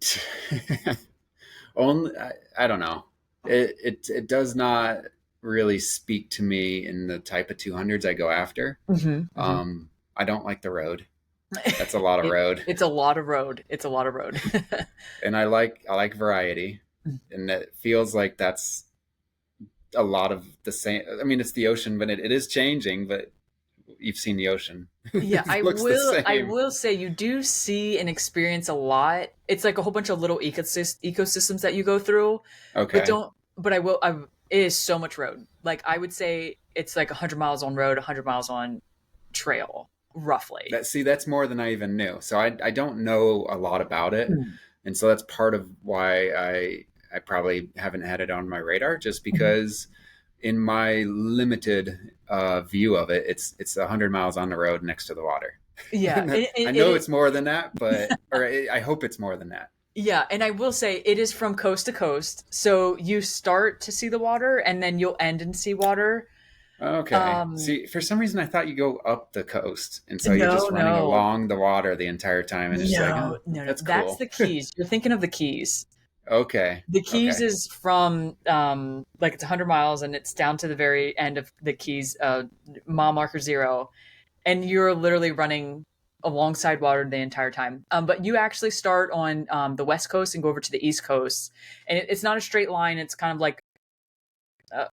only I don't know. It does not really speak to me in the type of 200s I go after. Hmm. Hmm. I don't like the road. That's a lot of it, road. it's a lot of road. It's a lot of road. And I like variety, and it feels like that's a lot of the same. I mean, it's the ocean, but it is changing. But you've seen the ocean; Yeah, it looks the I same. will say you do see and experience a lot. It's like a whole bunch of little ecosystems that you go through, but Okay, don't but I will I it is so much road. Like I would say it's like 100 miles on road, 100 miles on trail, roughly. that's more than I even knew. So I don't know a lot about it, Mm. and so that's part of why I probably haven't had it on my radar, just Mhm. because in my limited view of it, it's 100 miles on the road next to the water. Yeah, And I know it's more than that, but or I hope it's more than that. yeah, and I will say it is from coast to coast. So you start to see the water and then you'll end and see water. Okay. Um See, for some reason, I thought you go up the coast, and so you're no, just running no. along the water the entire time, and it's just like, No, oh, no, no. that's That's cool. the Keys. You're thinking of the Keys. Okay. The Keys Okay. is from like it's 100 miles and it's down to the very end of the Keys, mile marker zero, and you're literally running alongside water the entire time. But you actually start on the west coast and go over to the east coast, and it's not a straight line. It's kind of like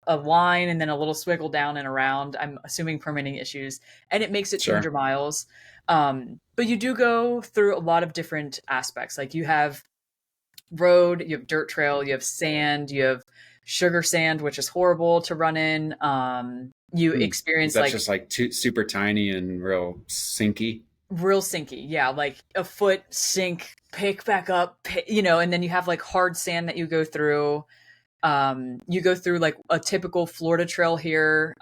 a line and then a little swiggle down and around. I'm assuming permitting issues, and it makes it Sure. 200 miles. But you do go through a lot of different aspects. Like you have road, you have dirt trail, you have sand, you have sugar sand, which is horrible to run in. You Hmm. Is experience that like just like super tiny and real sinky? real sinky, yeah, like a foot sink, pick back up, and then you have like hard sand that you go through. You go through like a typical Florida trail here,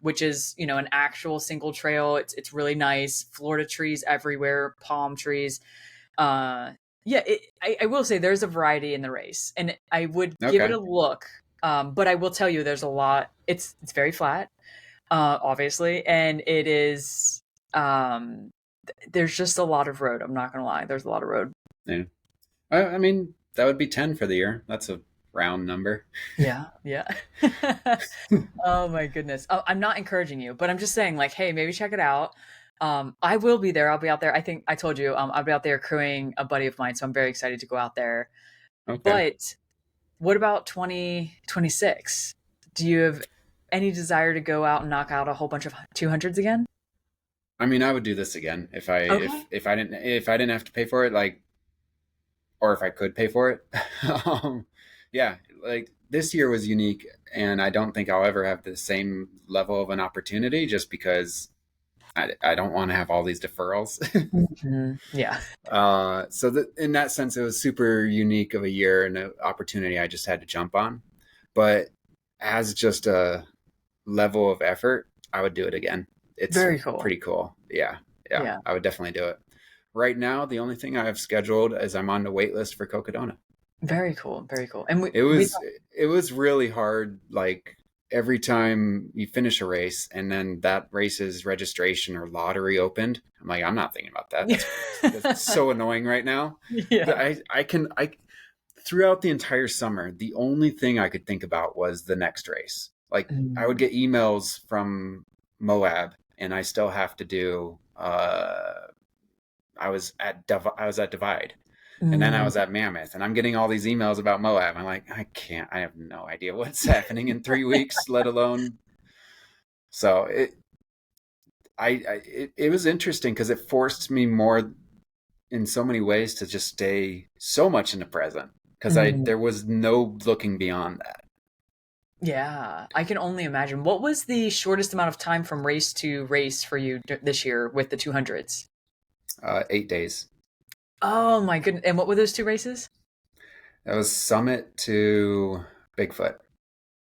which is an actual single trail. It's really nice. Florida trees everywhere, palm trees. Uh, yeah, I will say there's a variety in the race, and I would give it Okay. a look. But I will tell you, there's a lot. It's very flat, obviously, and it is. There's just a lot of road. I'm not gonna lie. There's a lot of road. Yeah. I mean, that would be 10 for the year. That's a round number. Yeah, yeah. Oh my goodness. Oh, I'm not encouraging you, but I'm just saying, like, hey, maybe check it out. I will be there. I'll be out there. I think I told you, I'll be out there crewing a buddy of mine, so I'm very excited to go out there. Okay. But what about 2026? Do you have any desire to go out and knock out a whole bunch of 200s again? I mean, I would do this again if I Okay. if I didn't have to pay for it, like, or if I could pay for it. Yeah, like this year was unique, and I don't think I'll ever have the same level of an opportunity, just because I don't want to have all these deferrals. Mhm. Yeah. So that in that sense, it was super unique of a year and an opportunity I just had to jump on. But as just a level of effort, I would do it again. It's Very cool. pretty cool. Yeah, yeah, Yeah. I would definitely do it. Right now, the only thing I have scheduled is I'm on the wait list for Cocodona. Very cool. Very cool. And It we was it was really hard. Like every time you finish a race and then that race's registration or lottery opened, I'm like, I'm not thinking about that. That's so annoying right now. Yeah. I throughout the entire summer, the only thing I could think about was the next race. Like I would Mm. get emails from Moab, and I still have to do. I was at Divide, and then I Mm. was at Mammoth, and I'm getting all these emails about Moab. I'm like, I can't. I have no idea what's happening in 3 weeks, let alone. So it was interesting because it forced me more in so many ways to just stay so much in the present, because I Mm. there was no looking beyond that. Yeah, I can only imagine. What was the shortest amount of time from race to race for you this year with the 200s? 8 days. Oh my goodness. And what were those two races? That was Summit to Bigfoot,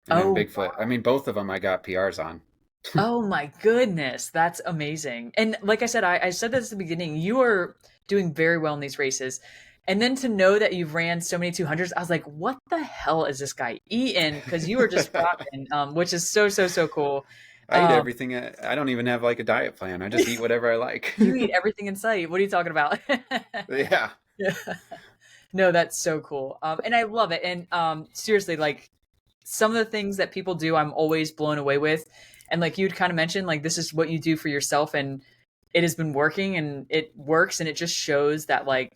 and then Oh, Bigfoot. I mean, both of them I got PRs on. oh my goodness. That's amazing. And like I said, I said this at the beginning, you are doing very well in these races. And then to know that you've ran so many 200s, I was like, what the hell is this guy eating? Because you were just rocking, which is so, so, so cool. I eat Um, everything. I don't even have like a diet plan. I just eat whatever I like. you eat everything in sight. What are you talking about? Yeah. Yeah. No, that's so cool. And I love it. And seriously, like some of the things that people do, I'm always blown away with. And like you'd kind of mentioned, like this is what you do for yourself, and it has been working, and it works, and it just shows that like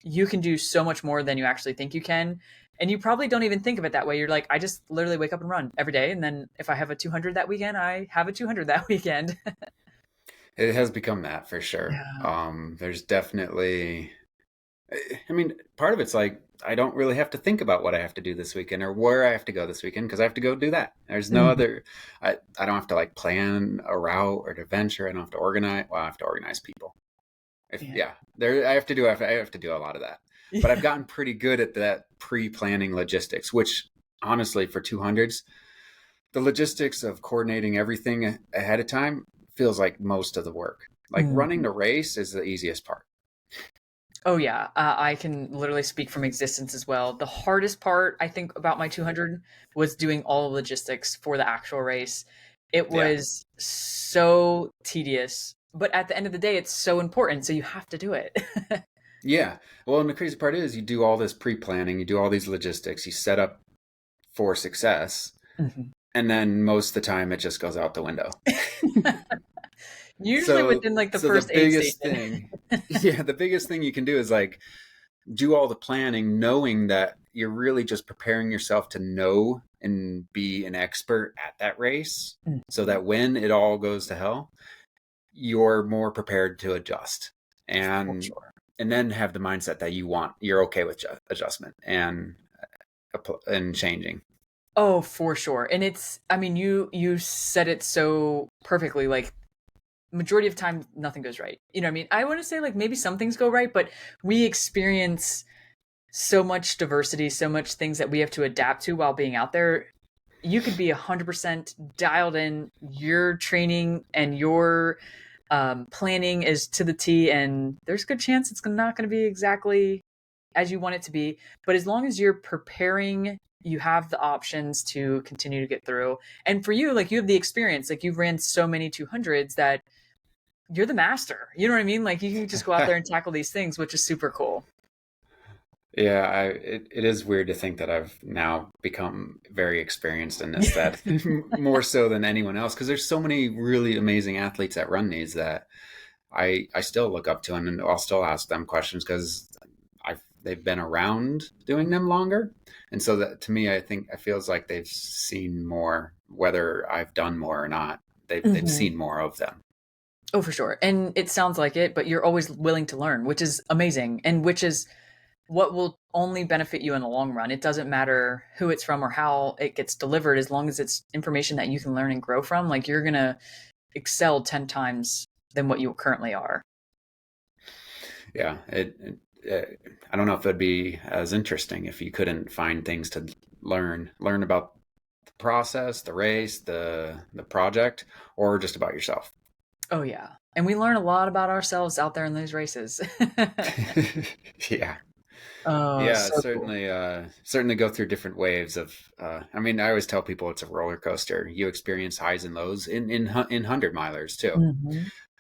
you can do so much more than you actually think you can. And you probably don't even think of it that way. You're like, I just literally wake up and run every day, and then if I have a 200 that weekend, I have a 200 that weekend. It has become that for sure. Yeah. There's definitely, I mean, part of it's like I don't really have to think about what I have to do this weekend or where I have to go this weekend because I have to go do that. There's no Mhm. other. I don't have to like plan a route or an adventure. I don't have to organize. Well, I have to organize people. If Yeah. yeah, there I have to do a lot of that. But I've Yeah. gotten pretty good at that pre-planning logistics, which honestly for 200s, the logistics of coordinating everything ahead of time feels like most of the work. Like running Mhm. the race is the easiest part. Oh yeah, I can literally speak from existence as well. The hardest part I think about my 200 was doing all the logistics for the actual race. It Yeah. was so tedious, but at the end of the day, it's so important, so you have to do it. Yeah. Well, and the crazy part is you do all this pre-planning, you do all these logistics, you set up for success, Mhm. and then most of the time it just goes out the window. Usually So within like the so the first aid biggest station. thing, yeah, the biggest thing you can do is like do all the planning knowing that you're really just preparing yourself to know and be an expert at that race so Mhm. that when it all goes to hell, you're more prepared to adjust For and sure. and then have the mindset that you're okay with adjustment and changing. Oh, for sure. And it's I mean, you said it so perfectly, like majority of time nothing goes right. You know what I mean? I want to say like maybe some things go right, but we experience so much diversity, so much things that we have to adapt to while being out there. You could be 100% dialed in. Your training and your planning is to the T, and there's a good chance it's not going to be exactly as you want it to be. But as long as you're preparing, you have the options to continue to get through. And for you, like you have the experience, like you've ran so many 200s that you're the master. You know what I mean? Like you can just go out there and tackle these things, which is super cool. Yeah, it is weird to think that I've now become very experienced in this, that more so than anyone else, because there's so many really amazing athletes that run these that I still look up to them and I'll still ask them questions because they've been around doing them longer. And so that to me, I think it feels like they've seen more, whether I've done more or not. They've Mhm. seen more of them. Oh, for sure. And it sounds like it, but you're always willing to learn, which is amazing and which is what will only benefit you in the long run. It doesn't matter who it's from or how it gets delivered, as long as it's information that you can learn and grow from, like you're going to excel 10 times than what you currently are. Yeah, I don't know if it'd be as interesting if you couldn't find things to learn about the process, the race, the project, or just about yourself. Oh, yeah. And we learn a lot about ourselves out there in these races. Yeah. Oh, Yeah, so cool. certainly go through different waves of. I mean, I always tell people it's a roller coaster. You experience highs and lows in 100 milers too.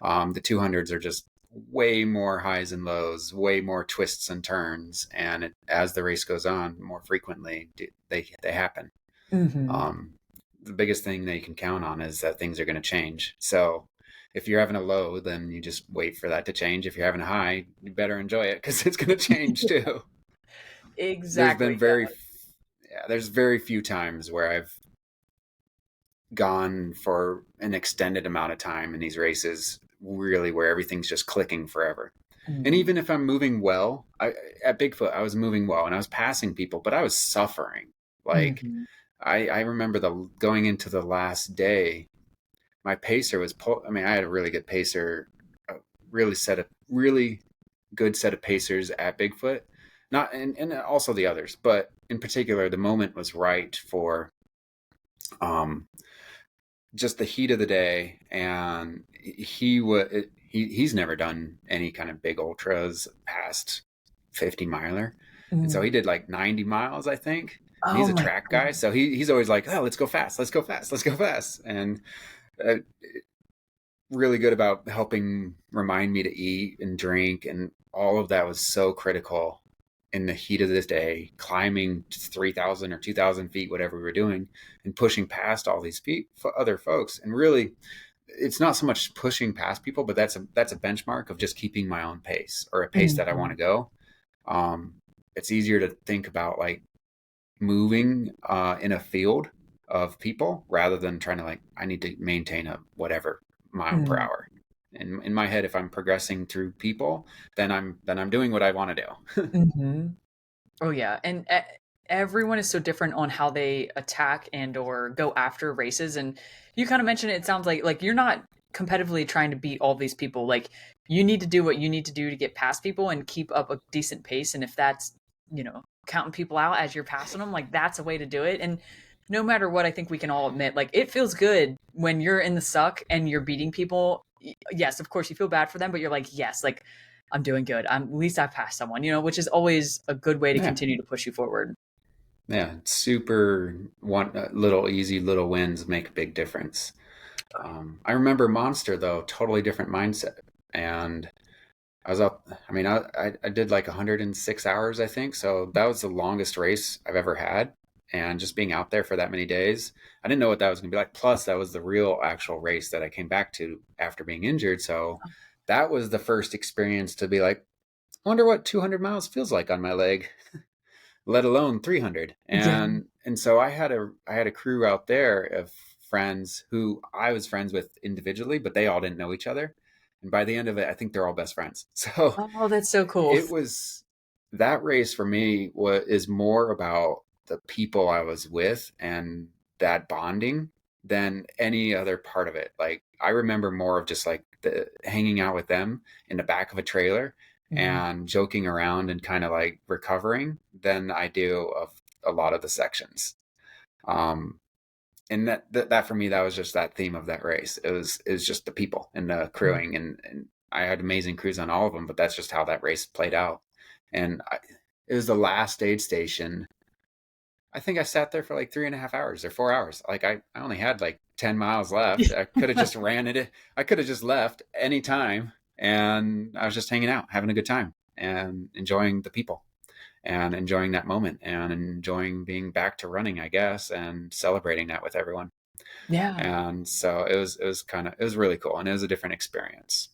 Mhm. The 200s are just way more highs and lows, way more twists and turns, and as the race goes on, more frequently they happen. Mhm. Um, the biggest thing that you can count on is that things are going to change. So if you're having a low, then you just wait for that to change. If you're having a high, you better enjoy it because it's going to change too. There's Exactly. been very yeah, there's very few times where I've gone for an extended amount of time in these races, really where everything's just clicking forever. And Mhm. even if I'm moving well, at Bigfoot I was moving well and I was passing people, but I was suffering. Like Mhm. I remember the going into the last day, my pacer was I mean, I had a really good pacer, a really good set of pacers at Bigfoot. Not and also the others, but in particular the moment was right for um just the heat of the day, and he's never done any kind of big ultras past 50 miler, and so Mm. he did like 90 miles I think, and Oh he's a my track guy, god. so he's always like, oh, let's go fast, let's go fast, let's go fast, and uh, really good about helping remind me to eat and drink and all of that was so critical in the heat of this day, climbing 3,000 or 2,000 feet, whatever we were doing, and pushing past all these other folks. And really, it's not so much pushing past people, but that's a benchmark of just keeping my own pace, or a pace that I want to go. It's easier to think about like moving in a field of people rather than trying to like, I need to maintain a whatever mile per hour. And in my head, if I'm progressing through people, then I'm doing what I want to do. Mm-hmm. Oh yeah, and everyone is so different on how they attack and or go after races. And you kind of mentioned it. It sounds like you're not competitively trying to beat all these people. Like you need to do what you need to do to get past people and keep up a decent pace. And if that's counting people out as you're passing them, like that's a way to do it. And no matter what, I think we can all admit, like it feels good when you're in the suck and you're beating people. Yes, of course you feel bad for them, but you're like, yes, like I'm doing good. At least I've passed someone, which is always a good way to continue to push you forward. Yeah, super little easy little wins make a big difference. I remember Monster though, totally different mindset. And I was up, I mean, I did like 106 hours, I think. So that was the longest race I've ever had. And just being out there for that many days, I didn't know what that was going to be like. Plus, that was the real actual race that I came back to after being injured. So that was the first experience to be like, I wonder what 200 miles feels like on my leg, let alone 300. And so I had a crew out there of friends who I was friends with individually, but they all didn't know each other. And by the end of it, I think they're all best friends. So Oh, that's so cool. it was, that race for me is more about the people I was with and that bonding than any other part of it. Like I remember more of just like the hanging out with them in the back of a trailer and joking around and kind of like recovering than I do of a lot of the sections. And that for me, that was just that theme of that race. It was just the people and the crewing, and I had amazing crews on all of them, but that's just how that race played out. And it was the last aid station. I think I sat there for like 3.5 hours or 4 hours. Like I only had like 10 miles left. I could have just ran it. I could have just left anytime, and I was just hanging out, having a good time and enjoying the people and enjoying that moment and enjoying being back to running, I guess, and celebrating that with everyone. Yeah. And so it was really cool, and it was a different experience.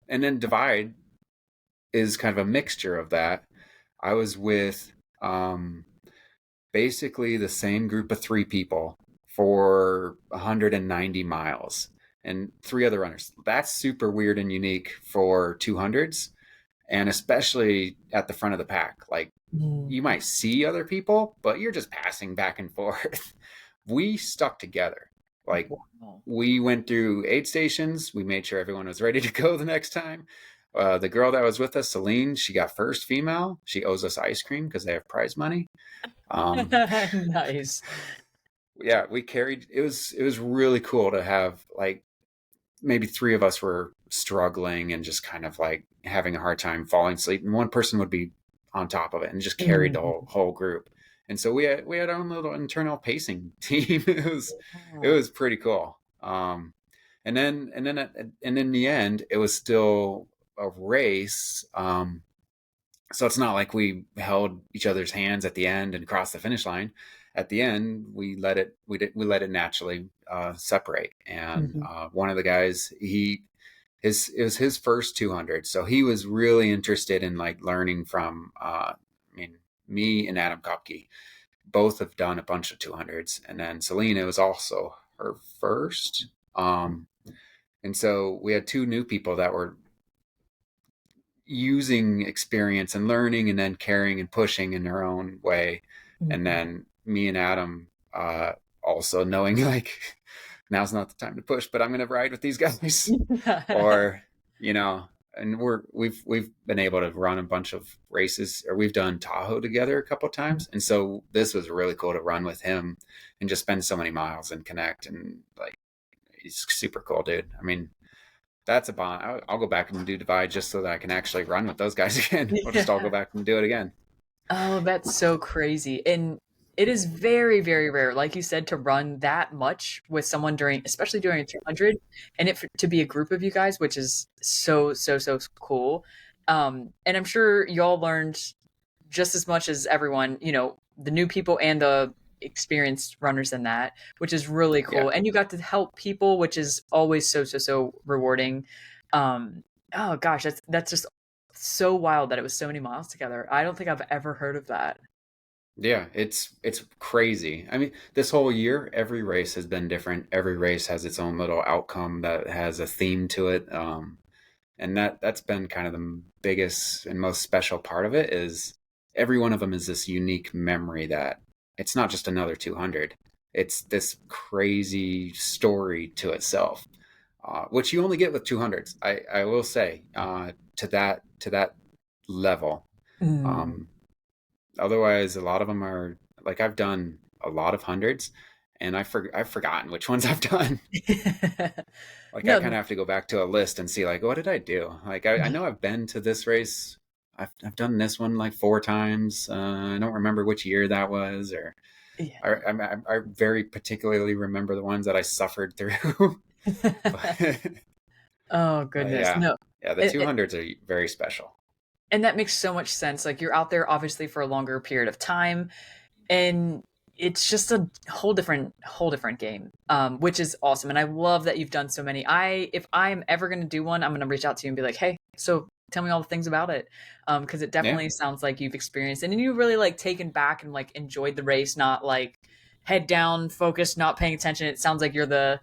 And then Divide is kind of a mixture of that. I was with basically the same group of 3 people for 190 miles and 3 other runners. That's super weird and unique for 200s, and especially at the front of the pack. Like you might see other people, but you're just passing back and forth. We stuck together. Like we went through aid stations. We made sure everyone was ready to go the next time. The girl that was with us, Celine, she got first female. She owes us ice cream because they have prize money. Nice. Yeah, we carried. It was really cool to have like maybe 3 of us were struggling and just kind of like having a hard time falling asleep, and one person would be on top of it and just carried the whole group. And so we had our own little internal pacing team. It was pretty cool. And then in the end, it was still a race. So it's not like we held each other's hands at the end and crossed the finish line. At the end, we let it naturally separate. And one of the guys, it was his first 200, so he was really interested in like learning from. Me and Adam Kopke both have done a bunch of 200s, and then Selena was also her first. And so we had 2 new people that were using experience and learning and then carrying and pushing in their own way. And then me and Adam also knowing like now's not the time to push, but I'm going to ride with these guys. Or and we've been able to run a bunch of races, or we've done Tahoe together a couple of times, and so this was really cool to run with him and just spend so many miles and connect. And like he's super cool, dude. I mean, that's a bond. I'll go back and do Divide just so that I can actually run with those guys again. We'll just all go back and do it again. Oh, that's so crazy. And it is very, very rare, like you said, to run that much with someone especially during a 200, and to be a group of you guys, which is so, so, so cool. And I'm sure y'all learned just as much as everyone, the new people and the experienced runners in that, which is really Yeah. cool. And you got to help people, which is always so rewarding. Oh gosh, that's just so wild that it was so many miles together. I don't think I've ever heard of that. Yeah, it's crazy. I mean, this whole year, every race has been different. Every race has its own little outcome that has a theme to it. And that's been kind of the biggest and most special part of it is every one of them is this unique memory that it's not just another 200. It's this crazy story to itself, which you only get with 200s. I will say to that level. Mm. Um, Otherwise, a lot of them are like I've done a lot of hundreds, and I've forgotten which ones I've done. Like I kind No. of have to go back to a list and see like what did I do? Like I know I've been to this race. I've done this one like 4 times. I don't remember which year that was, or Yeah. I very particularly remember the ones that I suffered through. but, Oh but goodness. yeah, No. yeah, the It, it, 200s are very special. and that makes so much sense. Like you're out there obviously for a longer period of time, and it's just a whole different game, which is awesome. And I love that you've done so many. If I'm ever going to do one, I'm going to reach out to you and be like, hey, so tell me all the things about it, because it Yeah. definitely sounds like you've experienced and you really like taken back and like enjoyed the race, not like head down focused, not paying attention. It sounds like you're the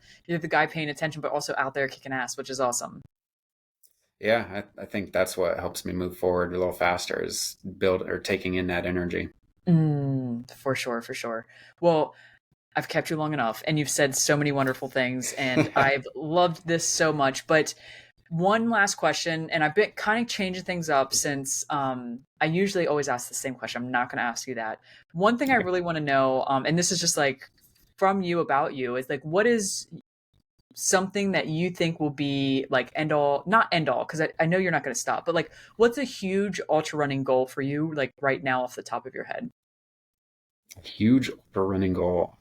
guy paying attention but also out there kicking ass, which is awesome. Yeah, I think that's what helps me move forward a little faster is build or taking in that energy. For sure, for sure. Well, I've kept you long enough and you've said so many wonderful things and I've loved this so much. But one last question, and I've been kind of changing things up since I usually always ask the same question. I'm not going to ask you that. One thing I Okay. really want to know, and this is just like from you about you, is like, what is something that you think will be like end all, not end all, because I know you're not going to stop, but like, what's a huge ultra running goal for you, like right now off the top of your head? Huge running goal.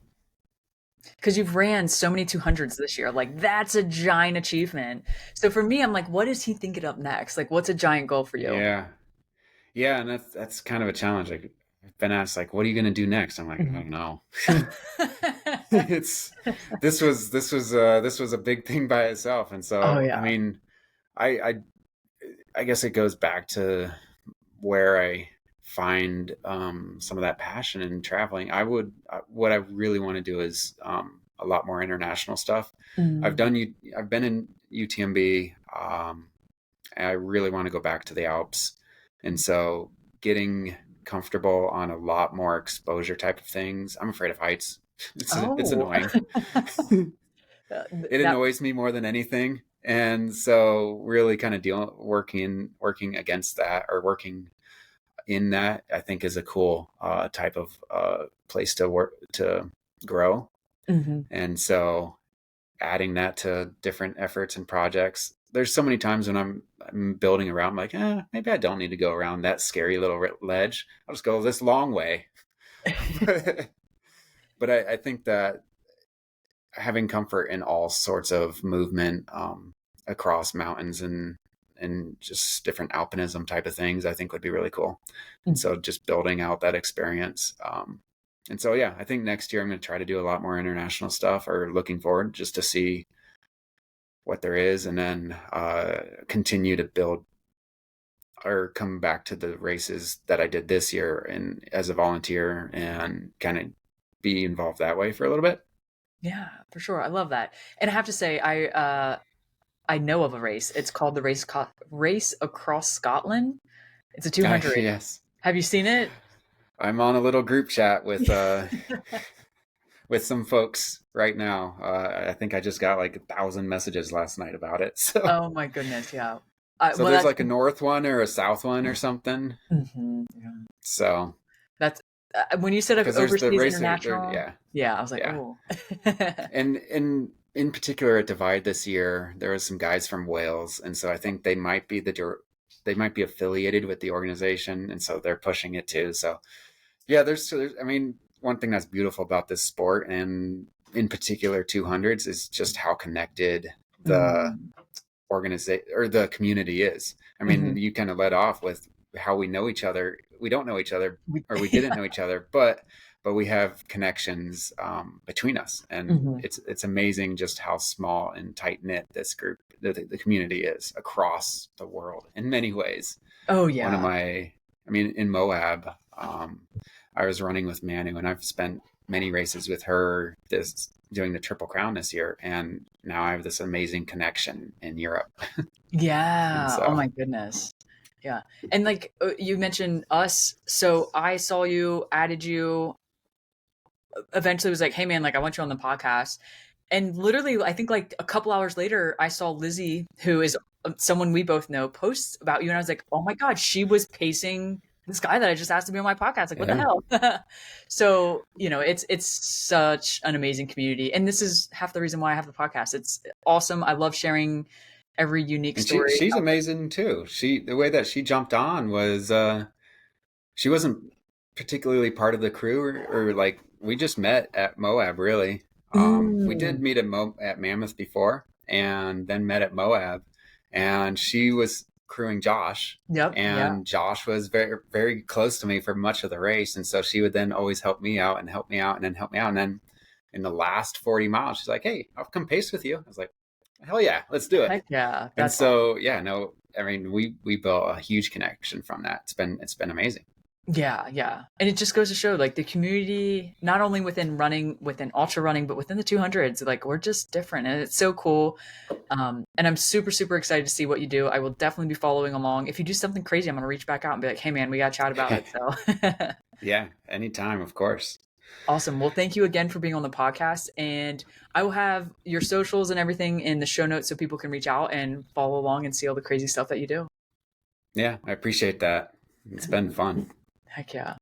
Because you've ran so many 200s this year. Like, that's a giant achievement. So for me, I'm like, what is he thinking up next? Like, what's a giant goal for you? Yeah. Yeah, and that's kind of a challenge. Like I've been asked like what are you going to do next? I'm like, I Mhm. don't know. it's this was a big thing by itself. And Oh, so, I yeah. mean, I I I guess it goes back to where I find some of that passion in traveling. What I really want to do is a lot more international stuff. Mm. I've been in UTMB. And I really want to go back to the Alps, and so getting comfortable on a lot more exposure type of things. I'm afraid of heights. It's Oh, annoying. It that. annoys me more than anything, and so really kind of working against that or working in that I think is a cool type of place to work to grow. Mhm. And so adding that to different efforts and projects. There's so many times when I'm building around, I'm like, maybe I don't need to go around that scary little ledge. I'll just go this long way. but I think that having comfort in all sorts of movement across mountains and just different alpinism type of things, I think would be really cool. And so just building out that experience. And so, yeah, I think next year I'm going to try to do a lot more international stuff or looking forward just to see what there is and then continue to build or come back to the races that I did this year and as a volunteer and kind of be involved that way for a little bit. Yeah, for sure. I love that. And I have to say, I know of a race. It's called the Race Across Scotland. It's a 200. Yes. Have you seen it? I'm on a little group chat with some folks right now. I think I just got like 1,000 messages last night about it. So Oh my goodness, yeah. so Well, there's that's like a north one or a south one or something. yeah. So That's when you said of because there's the overseas race there, international. yeah, Yeah, I was like, yeah. oh. And in particular at Divide this year, there was some guys from Wales, and so I think they might be affiliated with the organization, and so they're pushing it too. So yeah, there's I mean, one thing that's beautiful about this sport, and in particular 200s, is just how connected the Mm. organization or the community is. I mean, Mhm. you kind of led off with how we know each other. We don't know each other, We or we didn't know each other, but we have connections between us, and Mhm. it's amazing just how small and tight knit this group, the community is across the world in many ways. Oh, One of yeah. my, I mean, in Moab, I was running with Manu, and I've spent many races with her this doing the Triple Crown this year, and now I have this amazing connection in Europe. And Yeah. Oh so, my goodness. Yeah. And like you mentioned us, so I saw you, added you, eventually was like, "Hey man, like I want you on the podcast." And literally I think like a couple hours later I saw Lizzie, who is someone we both know, post about you, and I was like, "Oh my god, she was pacing this guy that I just asked to be on my podcast. Like what the yeah. hell?" So, it's such an amazing community. And this is half the reason why I have the podcast. It's awesome. I love sharing every unique And story. she's amazing too. The way that she jumped on was she wasn't particularly part of the crew, or like we just met at Moab really. We did Mm. meet at Mammoth before, and then met at Moab, and she was crewing Josh, Yep. Yeah. and Josh was very very close to me for much of the race, and so she would then always help me out and help me out and then help me out, and then in the last 40 miles she's like, "Hey, I'll come pace with you." I was like, "Hell yeah, let's do it." Heck yeah. And That's awesome. so yeah, no, I mean we built a huge connection from that. It's been amazing. Yeah, yeah. And it just goes to show like the community, not only within running, within ultra running, but within the 200s, like we're just different and it's so cool. And I'm super, super excited to see what you do. I will definitely be following along. If you do something crazy, I'm going to reach back out and be like, "Hey man, we got to chat about it." So Yeah, anytime, of course. awesome. Well, thank you again for being on the podcast. And I will have your socials and everything in the show notes so people can reach out and follow along and see all the crazy stuff that you do. Yeah, I appreciate that. It's been fun. Heck yeah.